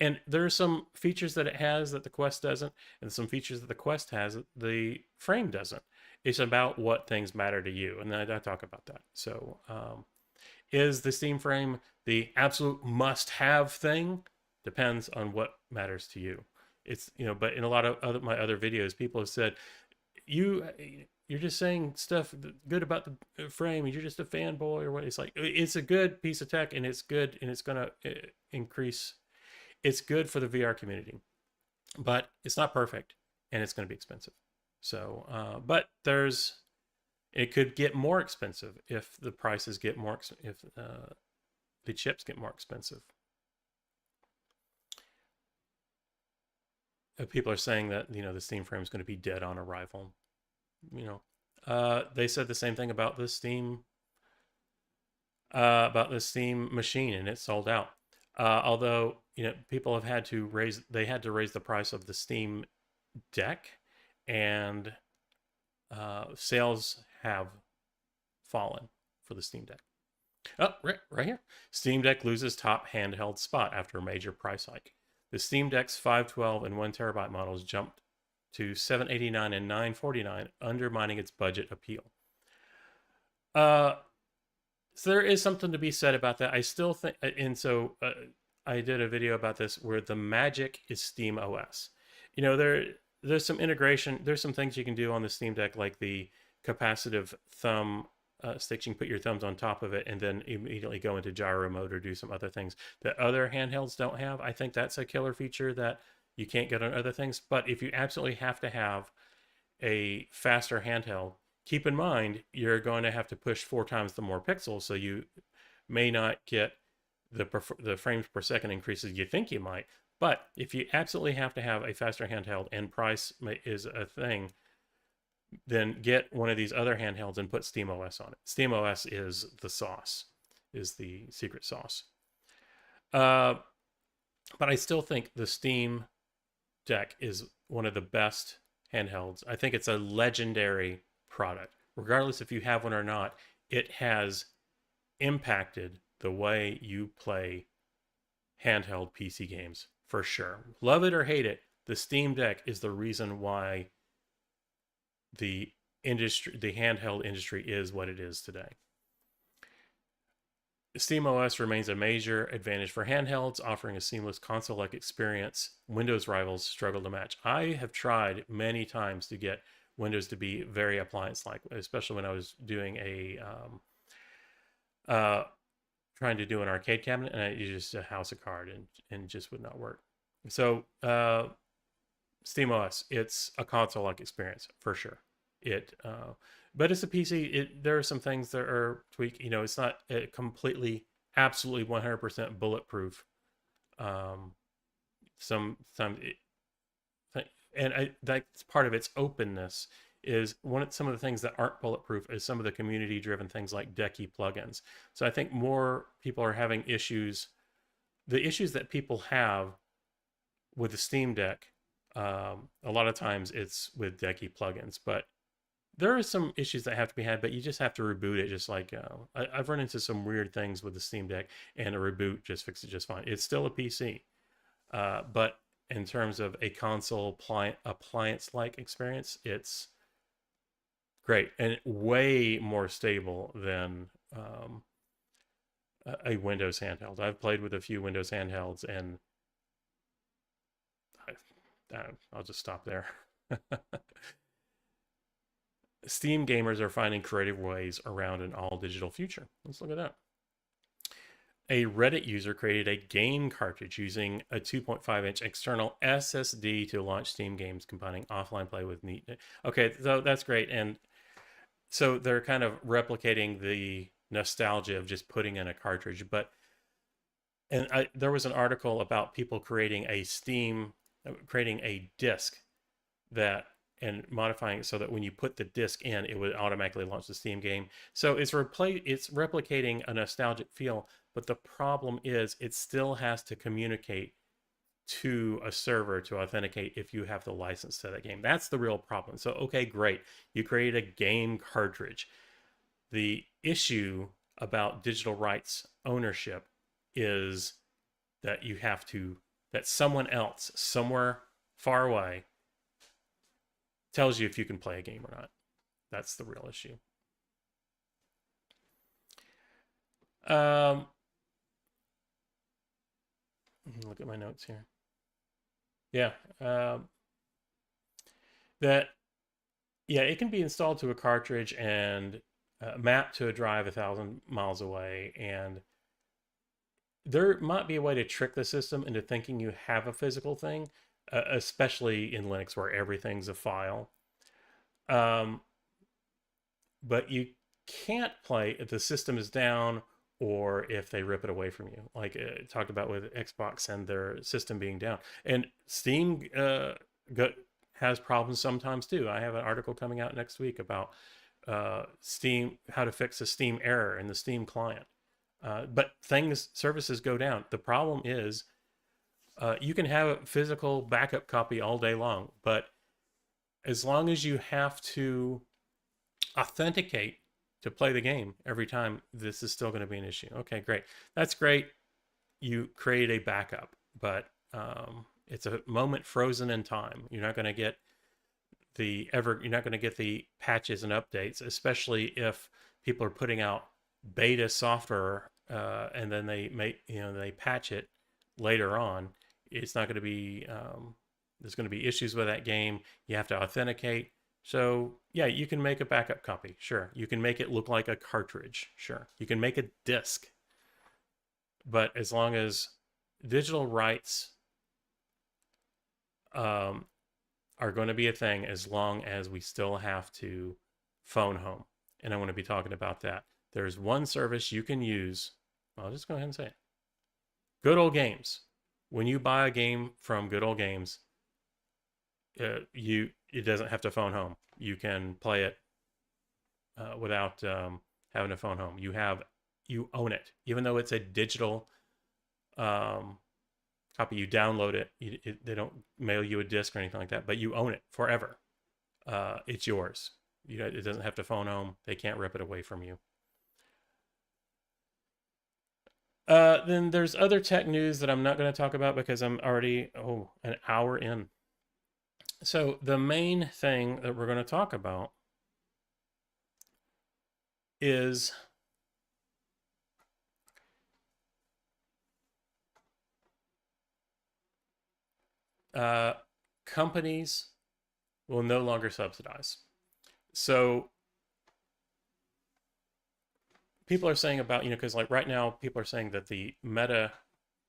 and there are some features that it has that the Quest doesn't, and some features that the Quest has that the Frame doesn't. It's about what things matter to you, and I talk about that. So, is the Steam Frame the absolute must-have thing? Depends on what matters to you. It's but in a lot of my other videos, people have said you you're just saying stuff good about the frame. You're just a fanboy or what? It's like it's a good piece of tech, and it's good, and it's gonna increase. It's good for the VR community, but it's not perfect, and it's going to be expensive. So, but it could get more expensive if the prices get more if the chips get more expensive. People are saying that the Steam frame is going to be dead on arrival. They said the same thing about the Steam machine, and it sold out. Although people have had to raise the price of the Steam Deck, and sales have fallen for the Steam Deck. Oh, right here. Steam Deck loses top handheld spot after a major price hike. The Steam Deck's 512 and 1 terabyte models jumped to $789 and $949, undermining its budget appeal. So there is something to be said about that. I still think, and so I did a video about this where the magic is Steam OS. There's some integration. There's some things you can do on the Steam Deck, like the capacitive thumb sticks. You can put your thumbs on top of it and then immediately go into gyro mode or do some other things that other handhelds don't have. I think that's a killer feature that you can't get on other things. But if you absolutely have to have a faster handheld, keep in mind you're going to have to push 4 times the more pixels, so you may not get the frames per second increases you think you might. But if you absolutely have to have a faster handheld and price is a thing, then get one of these other handhelds and put SteamOS on it. SteamOS is the sauce, is the secret sauce. But I still think the Steam Deck is one of the best handhelds. I think it's a legendary product. Regardless if you have one or not, it has impacted the way you play handheld PC games, for sure. Love it or hate it, the Steam Deck is the reason why the handheld industry is what it is today. SteamOS remains a major advantage for handhelds, offering a seamless console-like experience Windows rivals struggle to match. I have tried many times to get Windows to be very appliance-like, especially when I was doing trying to do an arcade cabinet, and I used just a house of card, and just would not work. So SteamOS, it's a console-like experience for sure. But it's a PC. There are some things that are tweaked. It's not completely, absolutely 100% bulletproof. That's part of its openness. Is some of the things that aren't bulletproof is some of the community-driven things like Decky plugins. So I think more people are having issues. The issues that people have with the Steam Deck, a lot of times it's with Decky plugins, but there are some issues that have to be had, but you just have to reboot it. Just like I've run into some weird things with the Steam Deck, and a reboot just fixes it just fine. It's still a PC, but in terms of a console appliance-like experience, it's great and way more stable than a Windows handheld. I've played with a few Windows handhelds, and I'll just stop there. Steam gamers are finding creative ways around an all-digital future. Let's look at that. A Reddit user created a game cartridge using a 2.5-inch external SSD to launch Steam games, combining offline play with neat. Okay, so that's great. And so they're kind of replicating the nostalgia of just putting in a cartridge. There was an article about people creating a disc that and modifying it so that when you put the disc in, it would automatically launch the Steam game. So it's replicating a nostalgic feel, but the problem is it still has to communicate to a server to authenticate if you have the license to that game. That's the real problem. So, okay, great. You create a game cartridge. The issue about digital rights ownership is that that someone else, somewhere far away, tells you if you can play a game or not. That's the real issue. Look at my notes here. Yeah. It can be installed to a cartridge and mapped to a drive 1,000 miles away. And there might be a way to trick the system into thinking you have a physical thing, especially in Linux where everything's a file. But you can't play if the system is down or if they rip it away from you, like talked about with Xbox and their system being down. And Steam has problems sometimes too. I have an article coming out next week about Steam, how to fix a Steam error in the Steam client. But services go down. The problem is you can have a physical backup copy all day long, but as long as you have to authenticate to play the game every time, this is still going to be an issue. Okay, great. That's great. You create a backup, but it's a moment frozen in time. You're not going to get the patches and updates, especially if people are putting out beta software and then they patch it later on. It's not going to be there's going to be issues with that game. You have to authenticate. So yeah, you can make a backup copy. Sure. You can make it look like a cartridge. Sure. You can make a disc. But as long as digital rights are going to be a thing, as long as we still have to phone home. And I want to be talking about that. There's one service you can use. I'll just go ahead and say it. Good Old Games. When you buy a game from Good Old Games, it doesn't have to phone home. You can play it without having to phone home. You own it, even though it's a digital copy. You download it. They don't mail you a disc or anything like that, but you own it forever. It's yours. It doesn't have to phone home. They can't rip it away from you. Then there's other tech news that I'm not going to talk about because I'm already an hour in. So the main thing that we're going to talk about is companies will no longer subsidize. So people are saying about, because like right now people are saying that the Meta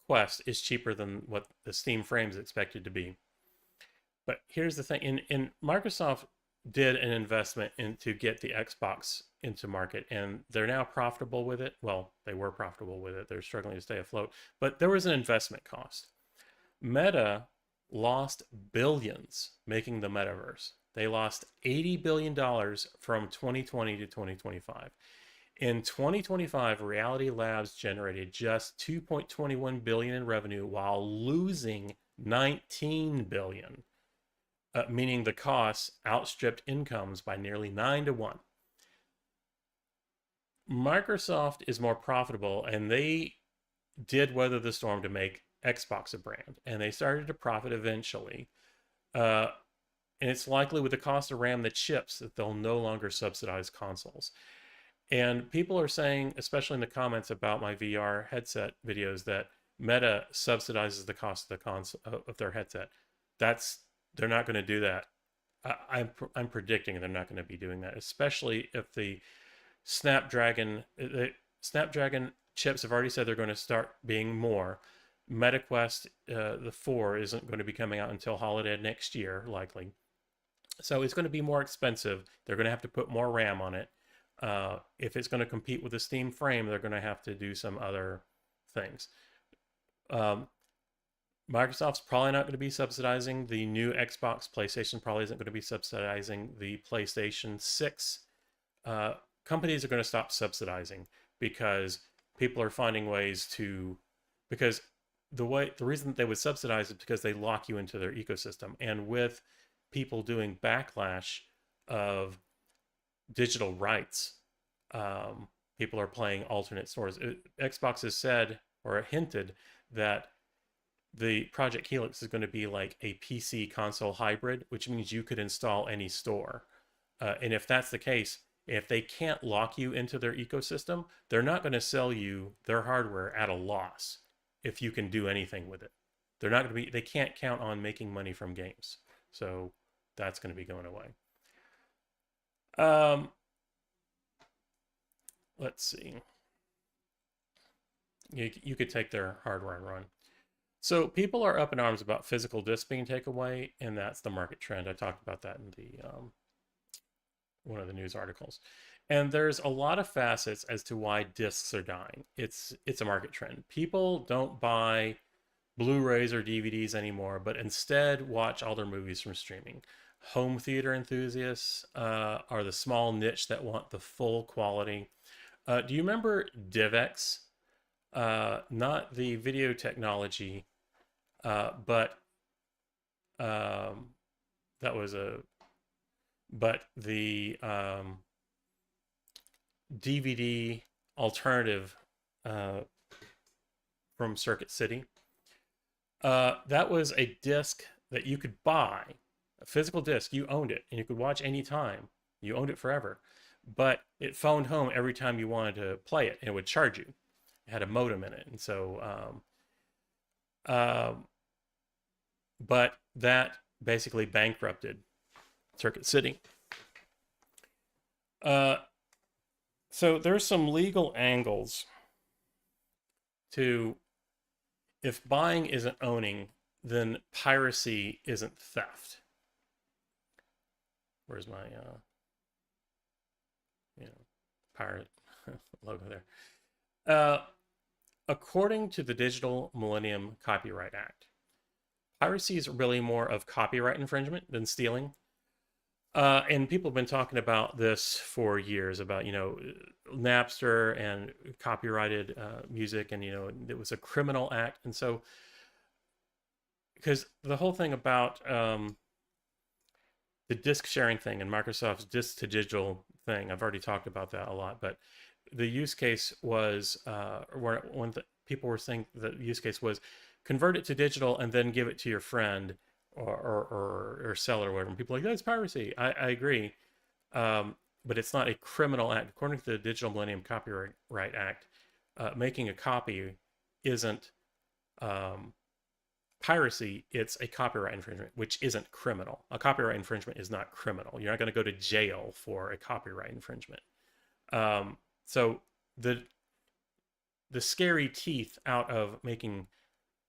Quest is cheaper than what the Steam frame is expected to be. But here's the thing, in Microsoft did an investment to get the Xbox into market, and they're now profitable with it. Well, they were profitable with it. They're struggling to stay afloat, but there was an investment cost. Meta lost billions making the metaverse. They lost $80 billion from 2020 to 2025. In 2025, Reality Labs generated just $2.21 billion in revenue while losing $19 billion. Meaning the costs outstripped incomes by nearly 9-1. Microsoft is more profitable, and they did weather the storm to make Xbox a brand, and they started to profit eventually. And it's likely with the cost of RAM, the chips, that they'll no longer subsidize consoles. And people are saying, especially in the comments about my VR headset videos, that Meta subsidizes the cost of their headset. They're not going to do that. I'm predicting they're not going to be doing that, especially if the Snapdragon chips have already said they're going to start being more. MetaQuest, the 4, isn't going to be coming out until holiday next year, likely. So it's going to be more expensive. They're going to have to put more RAM on it. If it's going to compete with the Steam frame, they're going to have to do some other things. Microsoft's probably not going to be subsidizing the new Xbox. PlayStation probably isn't going to be subsidizing the PlayStation 6. Uh, Companies are going to stop subsidizing because people are finding ways to, because the reason that they would subsidize is because they lock you into their ecosystem. And with people doing backlash of digital rights, people are playing alternate stores. Xbox has said or hinted that the Project Helix is going to be like a PC console hybrid, which means you could install any store. And if that's the case, if they can't lock you into their ecosystem, they're not going to sell you their hardware at a loss if you can do anything with it. They're not going to be, they can't count on making money from games. So that's going to be going away. Let's see. You could take their hardware and run. So people are up in arms about physical discs being taken away, and that's the market trend. I talked about that in the one of the news articles. And there's a lot of facets as to why discs are dying. It's a market trend. People don't buy Blu-rays or DVDs anymore, but instead watch all their movies from streaming. Home theater enthusiasts are the small niche that want the full quality. Do you remember DivX? Not the video technology, but that was a, but the DVD alternative from Circuit City. That was a disc that you could buy, a physical disc. You owned it, and you could watch anytime. You owned it forever, but it phoned home every time you wanted to play it, and it would charge you. It had a modem in it, and so, but that basically bankrupted Circuit City. So there's some legal angles to, if buying isn't owning, then piracy isn't theft. Where's my pirate logo there? According to the Digital Millennium Copyright Act, piracy is really more of copyright infringement than stealing. And people have been talking about this for years, about, Napster and copyrighted music, and, it was a criminal act. And so, because the whole thing about the disk sharing thing and Microsoft's disk to digital thing, I've already talked about that a lot, but the use case was, when people were saying the use case was convert it to digital and then give it to your friend or sell it or whatever. And people are like, that's piracy. I agree. But it's not a criminal act. According to the Digital Millennium Copyright Act, making a copy isn't piracy. It's a copyright infringement, which isn't criminal. A copyright infringement is not criminal. You're not going to go to jail for a copyright infringement. So the scary teeth out of making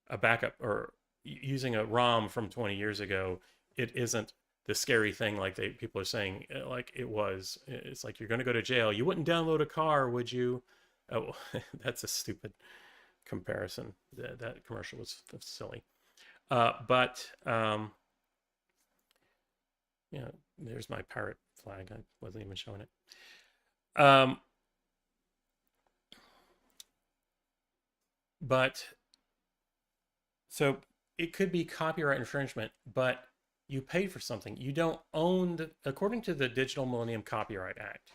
a backup or using a ROM from 20 years ago, it isn't the scary thing like people are saying, like it was. It's like, you're going to go to jail. You wouldn't download a car, would you? Oh, that's a stupid comparison. That commercial was silly. But there's my pirate flag. I wasn't even showing it. But so it could be copyright infringement, but you paid for something. You don't own, according to the Digital Millennium Copyright Act,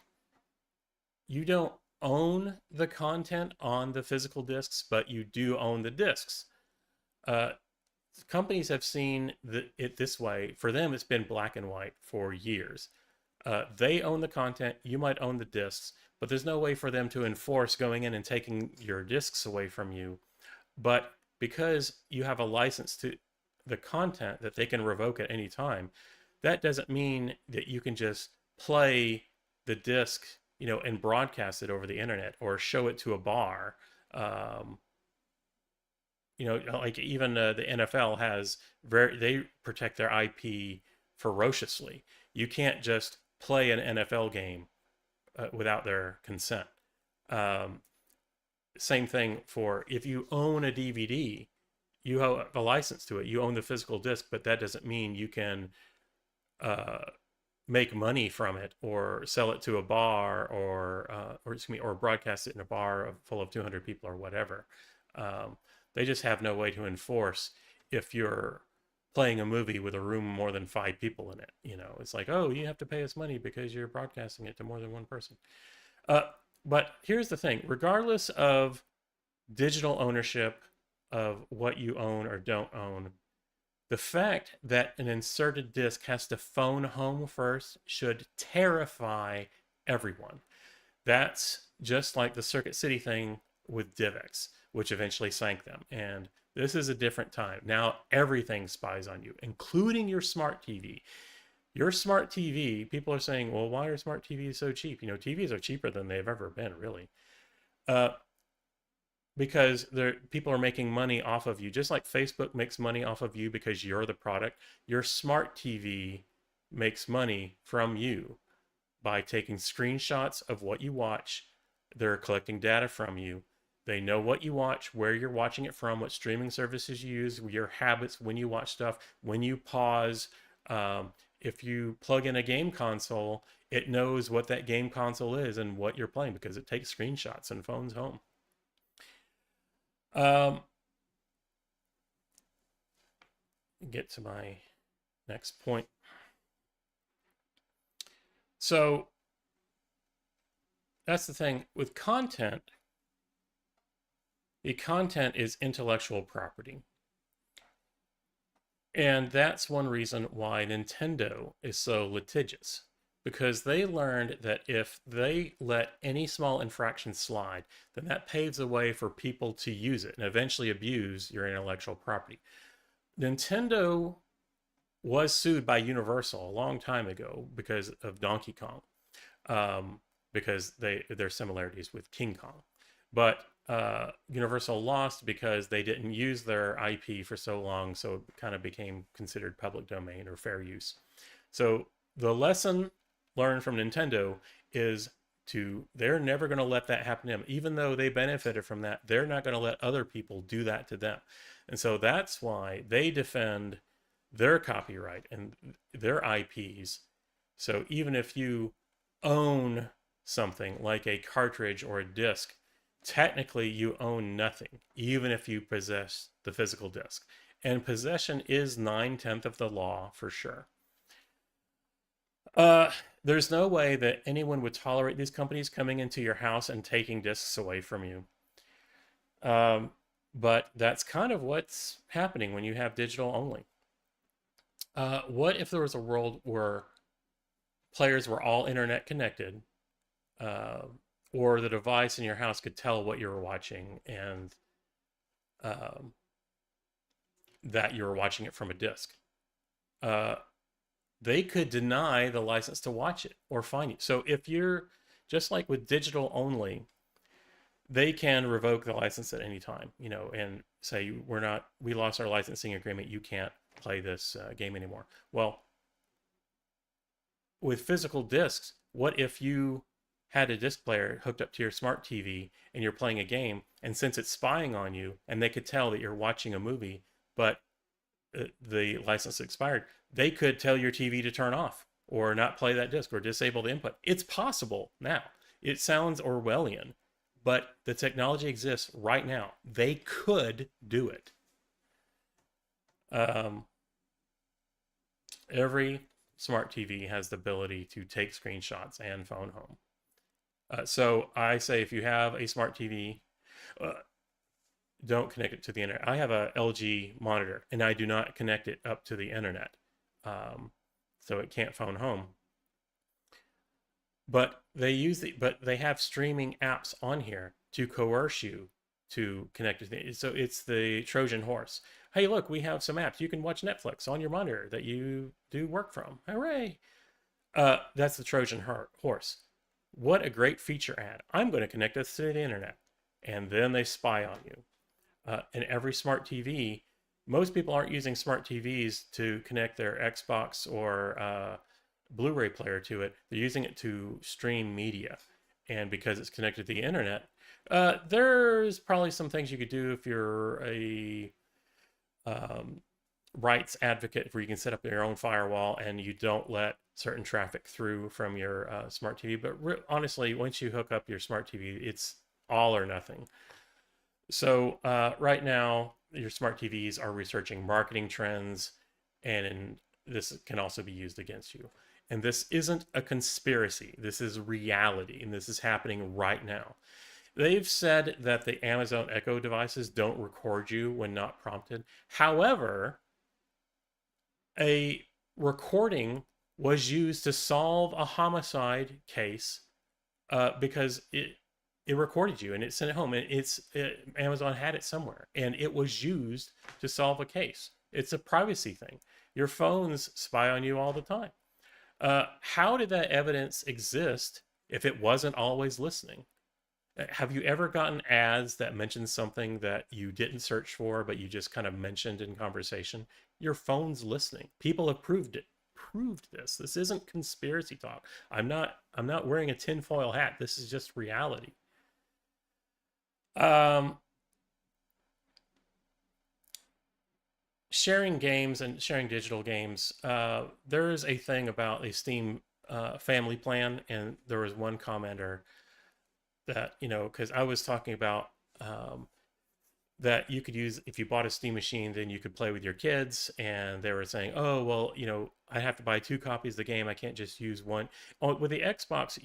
you don't own the content on the physical discs, but you do own the discs. Companies have seen it this way. For them, it's been black and white for years. They own the content, you might own the discs, but there's no way for them to enforce going in and taking your discs away from you. But because you have a license to the content that they can revoke at any time, that doesn't mean that you can just play the disc, and broadcast it over the internet or show it to a bar. Like even the NFL has they protect their IP ferociously. You can't just play an NFL game without their consent. Same thing for if you own a DVD, you have a license to it. You own the physical disc, but that doesn't mean you can uh, make money from it or sell it to a bar or excuse me, or broadcast it in a bar full of 200 people or whatever. Um, they just have no way to enforce if you're playing a movie with a room more than 5 people in it. It's like, oh, you have to pay us money because you're broadcasting it to more than one person. Uh, but here's the thing: regardless of digital ownership of what you own or don't own, the fact that an inserted disc has to phone home first should terrify everyone. That's just like the Circuit City thing with DivX, which eventually sank them. And this is a different time. Now everything spies on you, including your smart TV. Your smart TV, people are saying, well, why are smart TVs so cheap? TVs are cheaper than they've ever been, really. Uh, because people are making money off of you, just like Facebook makes money off of you because you're the product. Your smart TV makes money from you by taking screenshots of what you watch. They're collecting data from you. They know what you watch, where you're watching it from, what streaming services you use, your habits, when you watch stuff, when you pause. If you plug in a game console, it knows what that game console is and what you're playing because it takes screenshots and phones home. Get to my next point. So that's the thing with content. The content is intellectual property. And that's one reason why Nintendo is so litigious, because they learned that if they let any small infraction slide, then that paves the way for people to use it and eventually abuse your intellectual property. Nintendo was sued by Universal a long time ago because of Donkey Kong, because their similarities with King Kong. But Universal lost because they didn't use their IP for so long, so it kind of became considered public domain or fair use. So the lesson learned from Nintendo is they're never going to let that happen to them. Even though they benefited from that, they're not going to let other people do that to them. And so that's why they defend their copyright and their IPs. So even if you own something like a cartridge or a disc, technically you own nothing, even if you possess the physical disc. And possession is 9/10 of the law for sure. There's no way that anyone would tolerate these companies coming into your house and taking discs away from you. But that's kind of what's happening when you have digital only. What if there was a world where players were all internet connected, or the device in your house could tell what you were watching and that you were watching it from a disc? They could deny the license to watch it or fine you. So if you're just like with digital only, they can revoke the license at any time, and say we lost our licensing agreement. You can't play this game anymore. Well, with physical discs, what if you had a disc player hooked up to your smart TV and you're playing a game, and since it's spying on you and they could tell that you're watching a movie, but the license expired, they could tell your TV to turn off or not play that disc or disable the input. It's possible now. It sounds Orwellian, but the technology exists right now. They could do it. Every smart TV has the ability to take screenshots and phone home. So I say if you have a smart TV, don't connect it to the internet. I have a LG monitor and I do not connect it up to the internet. So it can't phone home. But they have streaming apps on here to coerce you to connect to the. So it's the Trojan horse. Hey, look, we have some apps. You can watch Netflix on your monitor that you do work from. Hooray! That's the Trojan horse. What a great feature ad. I'm going to connect us to the internet. And then they spy on you. And every smart TV, most people aren't using smart TVs to connect their Xbox or Blu-ray player to it. They're using it to stream media. And because it's connected to the internet, there's probably some things you could do if you're a rights advocate where you can set up your own firewall and you don't let certain traffic through from your smart TV. But honestly, once you hook up your smart TV, it's all or nothing. So right now, your smart TVs are researching marketing trends, and this can also be used against you. And this isn't a conspiracy. This is reality, and this is happening right now. They've said that the Amazon Echo devices don't record you when not prompted. However, a recording was used to solve a homicide case because it recorded you and it sent it home, and Amazon had it somewhere and it was used to solve a case. It's a privacy thing. Your phones spy on you all the time. How did that evidence exist if it wasn't always listening? Have you ever gotten ads that mention something that you didn't search for, but you just kind of mentioned in conversation? Your phone's listening. People have proved this. This isn't conspiracy talk. I'm not wearing a tinfoil hat. This is just reality. Sharing games and sharing digital games. There is a thing about a Steam family plan, and there was one commenter that, because I was talking about that you could use, if you bought a Steam machine, then you could play with your kids, and they were saying, oh, well, I have to buy 2 copies of the game. I can't just use one. Oh, with the Xbox,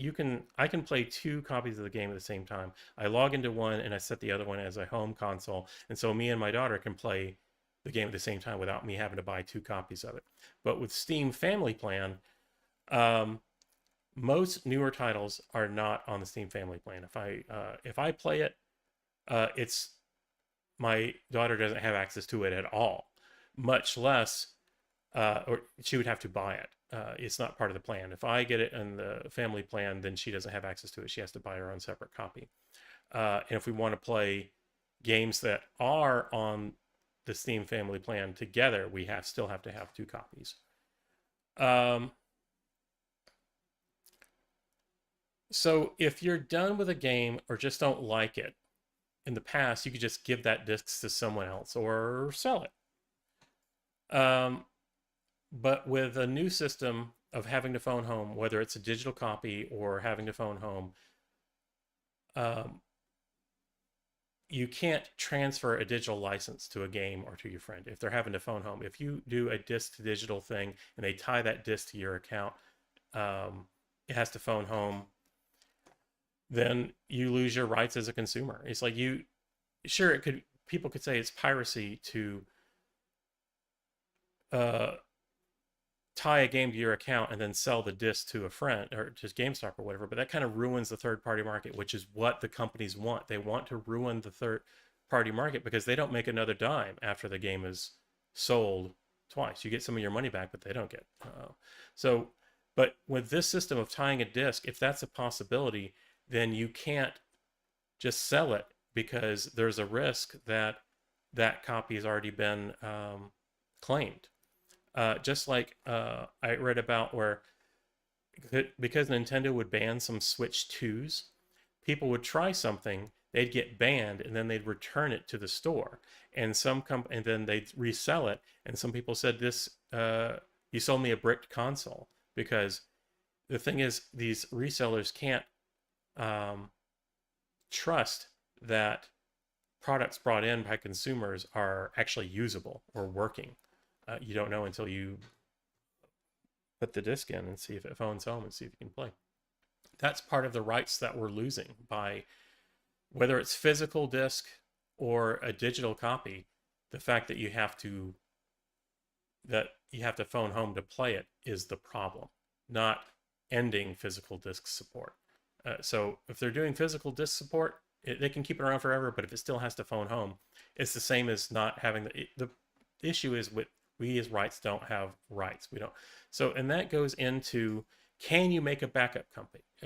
I can play 2 copies of the game at the same time. I log into one and I set the other one as a home console, and so me and my daughter can play the game at the same time without me having to buy 2 copies of it. But with Steam Family Plan, most newer titles are not on the Steam Family Plan. If I play it, it's my daughter doesn't have access to it at all, much less, or she would have to buy it. It's not part of the plan. If I get it in the family plan, then she doesn't have access to it. She has to buy her own separate copy. And if we want to play games that are on the Steam family plan together, we still have to have 2 copies. So if you're done with a game or just don't like it, in the past, you could just give that disc to someone else or sell it. But with a new system of having to phone home, whether it's a digital copy or having to phone home, you can't transfer a digital license to a game or to your friend if they're having to phone home. If you do a disc to digital thing and they tie that disc to your account, it has to phone home, then you lose your rights as a consumer. It's like people could say it's piracy to tie a game to your account and then sell the disc to a friend or just GameStop or whatever, but that kind of ruins the third party market, which is what the companies want. They want to ruin the third party market because they don't make another dime after the game is sold twice. You get some of your money back, but they don't get. But with this system of tying a disc, if that's a possibility, then you can't just sell it because there's a risk that that copy has already been claimed. Just like I read about where, because Nintendo would ban some Switch 2s, people would try something, they'd get banned, and then they'd return it to the store, and and then they'd resell it. And some people said, "This, you sold me a bricked console," because the thing is, these resellers can't trust that products brought in by consumers are actually usable or working. You don't know until you put the disc in and see if it phones home and see if you can play. That's part of the rights that we're losing by, whether it's physical disc or a digital copy. The fact that you have to phone home to play it is the problem, not ending physical disc support. So if they're doing physical disc support, they can keep it around forever. But if it still has to phone home, it's the same as not having the issue is with, we as rights don't have rights. We don't. So, and that goes into, can you make a backup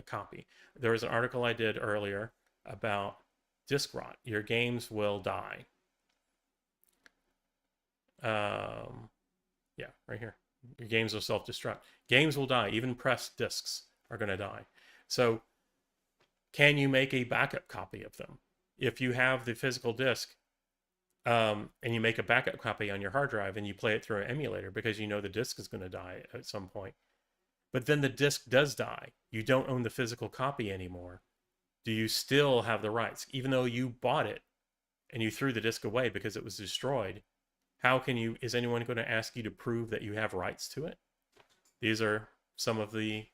copy? There was an article I did earlier about disk rot. Your games will die. Yeah, right here. Your games will self-destruct. Games will die. Even pressed discs are going to die. So can you make a backup copy of them? If you have the physical disc, and you make a backup copy on your hard drive and you play it through an emulator because you know the disk is going to die at some point. But then the disk does die. You don't own the physical copy anymore. Do you still have the rights? Even though you bought it and you threw the disk away because it was destroyed, how can you, is anyone going to ask you to prove that you have rights to it? These are some of the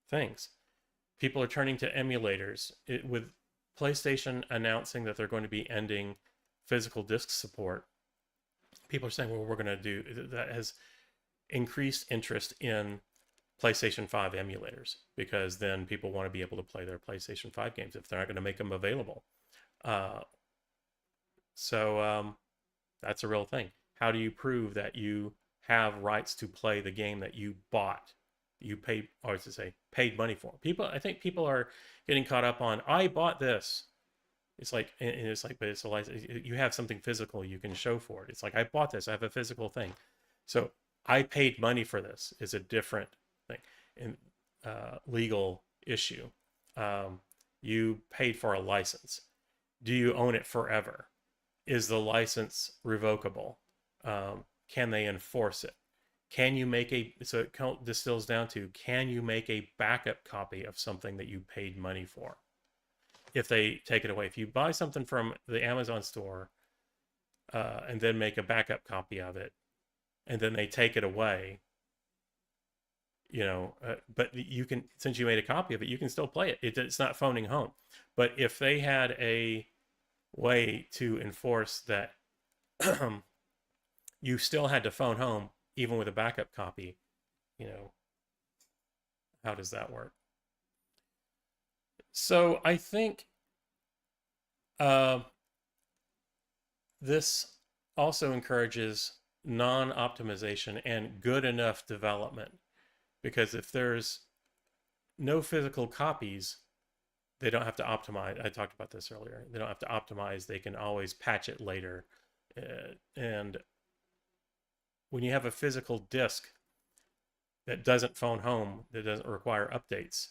things. People are turning to emulators. With PlayStation announcing that they're going to be ending physical disk support, people are saying, well, we're going to do that. Has increased interest in PlayStation 5 emulators, because then people want to be able to play their PlayStation 5 games if they're not going to make them available. So that's a real thing. How do you prove that you have rights to play the game that you bought, you paid, or to say, paid money for? I think people are getting caught up on, I bought this. It's like, but it's a license. You have something physical you can show for it. It's like, I bought this. I have a physical thing. So I paid money for this is a different thing. And legal issue. You paid for a license. Do you own it forever? Is the license revocable? Can they enforce it? Can you make so it distills down to, can you make a backup copy of something that you paid money for? If they take it away, if you buy something from the Amazon store and then make a backup copy of it, and then they take it away, but you can, since you made a copy of it, you can still play it. It's not phoning home. But if they had a way to enforce that you still had to phone home even with a backup copy, how does that work? So I think this also encourages non-optimization and good enough development, because if there's no physical copies, they don't have to optimize. I talked about this earlier. They don't have to optimize. They can always patch it later. And when you have a physical disk that doesn't phone home, that doesn't require updates,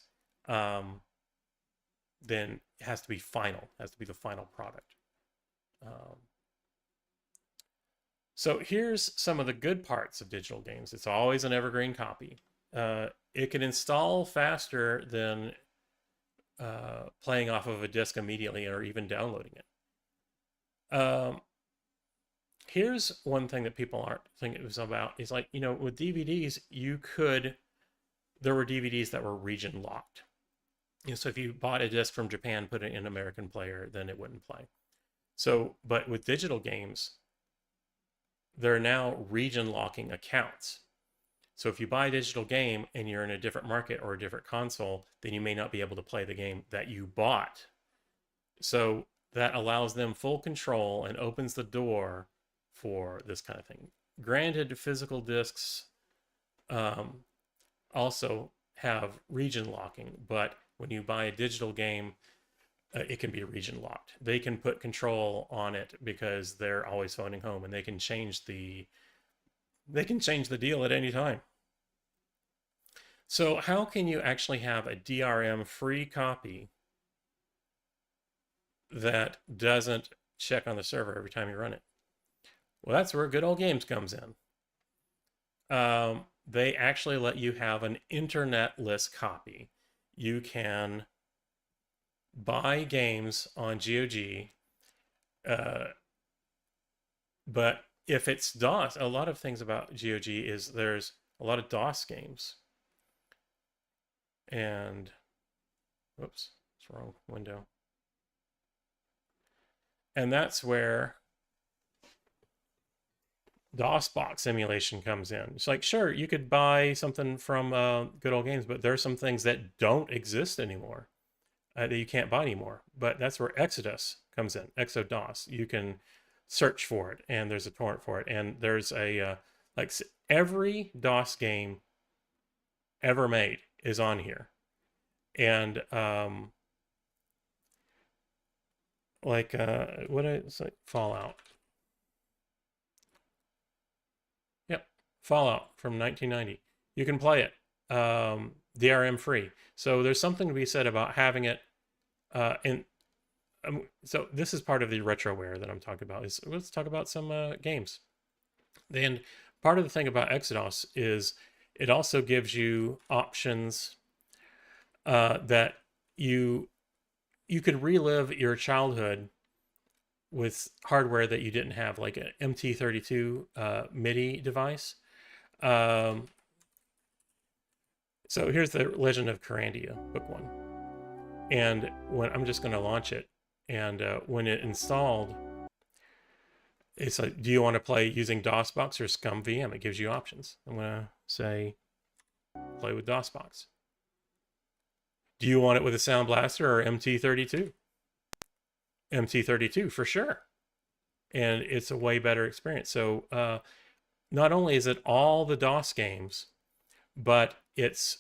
then it has to be final. It has to be the final product. So here's some of the good parts of digital games. It's always an evergreen copy. It can install faster than playing off of a disk immediately or even downloading it. Here's one thing that people aren't thinking about. Is like, with DVDs, there were DVDs that were region locked. So if you bought a disc from Japan, put it in an American player, then it wouldn't play. So, but with digital games, they're now region locking accounts. So if you buy a digital game and you're in a different market or a different console, then you may not be able to play the game that you bought. So that allows them full control and opens the door for this kind of thing. Granted, physical discs also have region locking, but when you buy a digital game, it can be region locked. They can put control on it because they're always phoning home, and they can change the deal at any time. So how can you actually have a DRM free copy that doesn't check on the server every time you run it? Well, that's where Good Old Games comes in. They actually let you have an internetless copy. You can buy games on GOG, but if it's DOS, a lot of things about GOG is there's a lot of DOS games. And, whoops, it's the wrong window. And that's where DOSBox emulation comes in. It's like, sure, you could buy something from Good Old Games, but there's some things that don't exist anymore that you can't buy anymore. But that's where Exodus comes in, ExoDOS. You can search for it, and there's a torrent for it. And there's a, like every DOS game ever made is on here. And it's like Fallout. Yep, Fallout from 1990. You can play it DRM free. So there's something to be said about having it so this is part of the retroware that I'm talking about. Is let's talk about some games. Then part of the thing about Exodus is it also gives you options that you could relive your childhood with hardware that you didn't have, like an MT32 MIDI device. So here's the Legend of Carandia, book one. And when I'm just going to launch it, and when it installed, it's like, do you want to play using DOSBox or ScumVM? It gives you options. I'm going to say play with DOSBox. Do you want it with a Sound Blaster or MT32? MT32 for sure. And it's a way better experience. So not only is it all the DOS games, but it's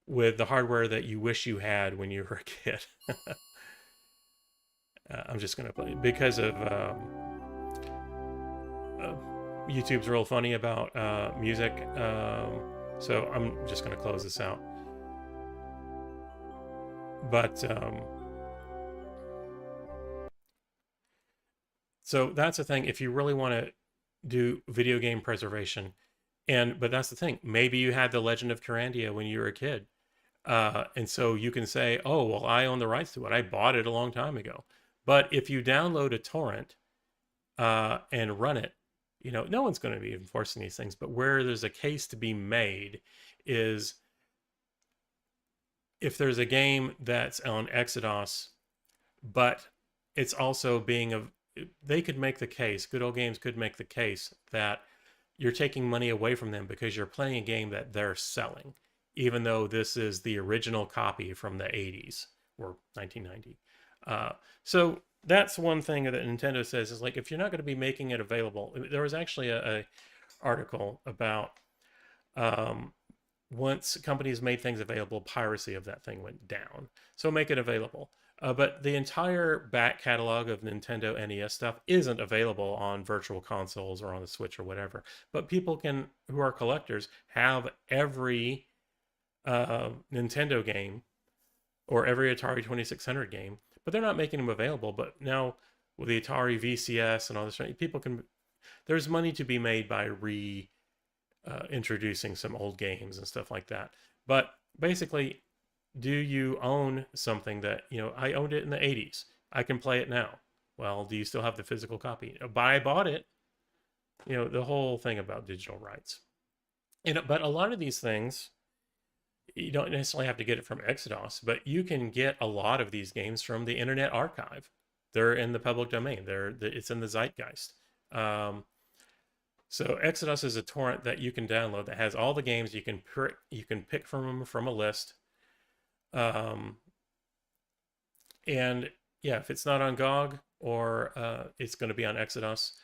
with the hardware that you wish you had when you were a kid. I'm just going to play because of YouTube's real funny about music. So I'm just going to close this out. But so that's the thing. If you really want to do video game preservation, but that's the thing. Maybe you had the Legend of Carandia when you were a kid. And so you can say, oh, well, I own the rights to it. I bought it a long time ago. But if you download a torrent and run it, no one's going to be enforcing these things. But where there's a case to be made is if there's a game that's on Exodus, but it's also they could make the case, Good Old Games could make the case that you're taking money away from them because you're playing a game that they're selling, even though this is the original copy from the 80s or 1990. So that's one thing that Nintendo says is like, if you're not going to be making it available, there was actually a article about once companies made things available, piracy of that thing went down. So make it available. But the entire back catalog of Nintendo NES stuff isn't available on virtual consoles or on the Switch or whatever. But people who are collectors, have every Nintendo game or every Atari 2600 game, but they're not making them available. But now with the Atari VCS and all this, there's money to be made by introducing some old games and stuff like that. But basically, do you own something that, I owned it in the 80s. I can play it now. Well, do you still have the physical copy? I bought it. The whole thing about digital rights. But a lot of these things, you don't necessarily have to get it from Exodus, but you can get a lot of these games from the Internet Archive. They're in the public domain. It's in the zeitgeist. So Exodus is a torrent that you can download that has all the games you can pick from a list. And yeah, if it's not on GOG or it's going to be on Exodus,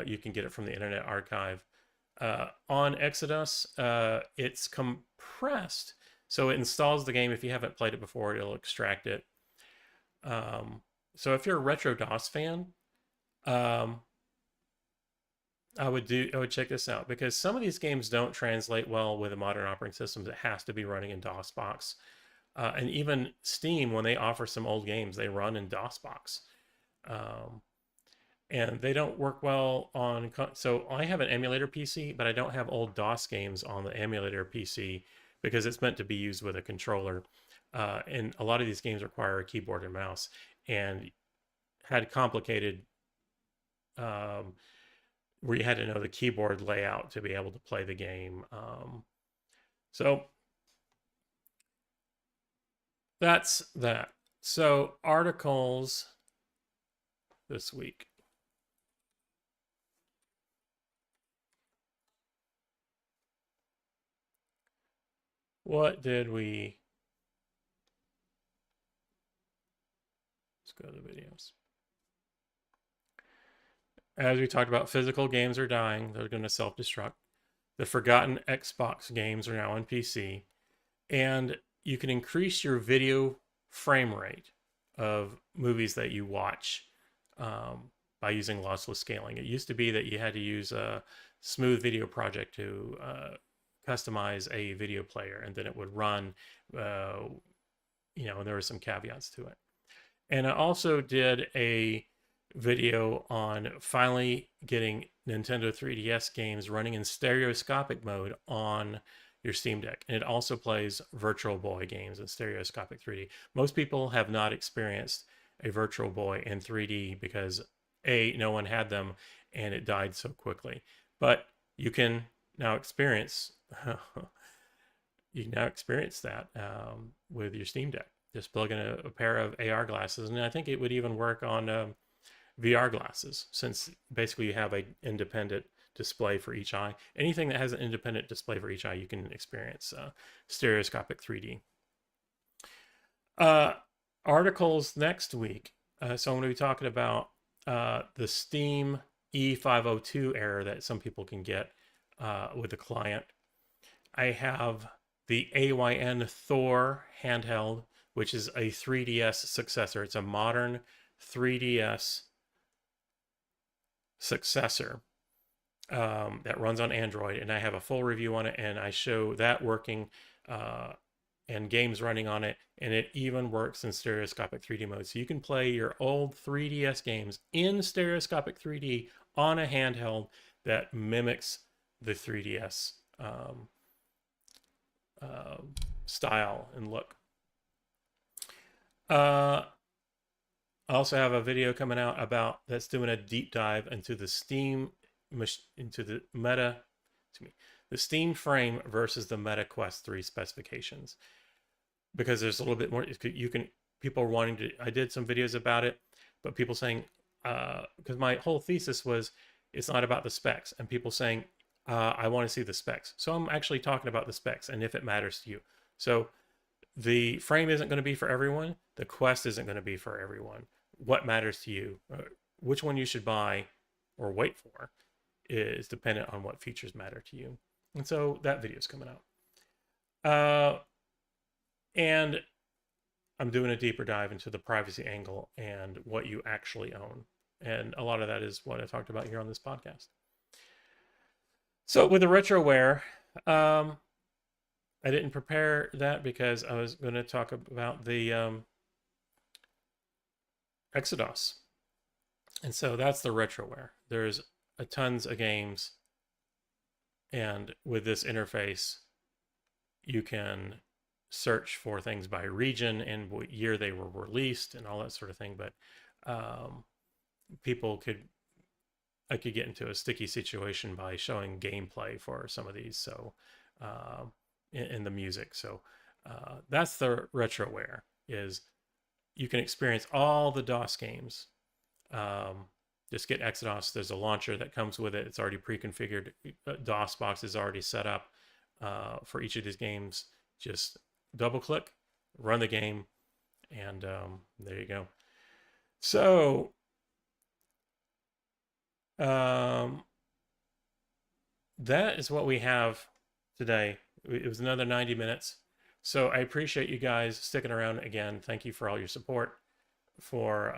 you can get it from the Internet Archive. On Exodus, it's compressed, so it installs the game. If you haven't played it before, it'll extract it. So if you're a retro DOS fan, I would check this out, because some of these games don't translate well with a modern operating system. It has to be running in DOSBox. And even Steam, when they offer some old games, they run in DOSBox. And they don't work well on... So I have an emulator PC, but I don't have old DOS games on the emulator PC because it's meant to be used with a controller. And a lot of these games require a keyboard and mouse, and had complicated... where you had to know the keyboard layout to be able to play the game. So that's that. So articles this week. What did we... Let's go to the videos. As we talked about, physical games are dying. They're going to self-destruct. The forgotten Xbox games are now on PC. And you can increase your video frame rate of movies that you watch by using lossless scaling. It used to be that you had to use a Smooth Video Project to customize a video player, and then it would run, and there were some caveats to it. And I also did a video on finally getting Nintendo 3DS games running in stereoscopic mode on your Steam Deck. And it also plays Virtual Boy games in stereoscopic 3D. Most people have not experienced a Virtual Boy in 3D because no one had them and it died so quickly. But you can now experience that with your Steam Deck. Just plug in a pair of AR glasses, and I think it would even work on VR glasses, since basically you have an independent display for each eye. Anything that has an independent display for each eye, you can experience stereoscopic 3D. Articles next week. So I'm going to be talking about the Steam E502 error that some people can get with the client. I have the AYN Thor handheld, which is a 3DS successor. It's a modern 3DS successor that runs on Android, and I have a full review on it, and I show that working and games running on it, and it even works in stereoscopic 3D mode. So you can play your old 3DS games in stereoscopic 3D on a handheld that mimics the 3DS style and look. I also have a video coming out about that's doing a deep dive into the Steam Steam frame versus the Meta Quest 3 specifications, because there's a little bit more. People are wanting to. I did some videos about it, but people saying because my whole thesis was it's not about the specs, and people saying I want to see the specs. So I'm actually talking about the specs and if it matters to you. So the frame isn't going to be for everyone. The Quest isn't going to be for everyone. What matters to you, which one you should buy or wait for, is dependent on what features matter to you. And so that video is coming out. And I'm doing a deeper dive into the privacy angle and what you actually own. And a lot of that is what I talked about here on this podcast. So with the retroware, I didn't prepare that because I was going to talk about the Exodus. And so that's the retroware. There's tons of games, and with this interface, you can search for things by region and what year they were released and all that sort of thing. But I could get into a sticky situation by showing gameplay for some of these. So in the music. So that's the retroware, is you can experience all the DOS games. Just get Exodus. There's a launcher that comes with it. It's already pre-configured. DOSBox is already set up for each of these games. Just double click, run the game, and there you go. So that is what we have today. It was another 90 minutes. So I appreciate you guys sticking around again. Thank you for all your support for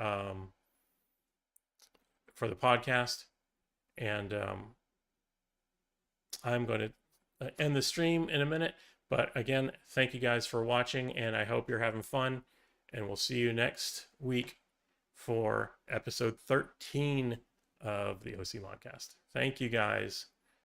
the podcast. And I'm going to end the stream in a minute. But again, thank you guys for watching, and I hope you're having fun. And we'll see you next week for episode 13 of the Ocmodcast. Thank you guys.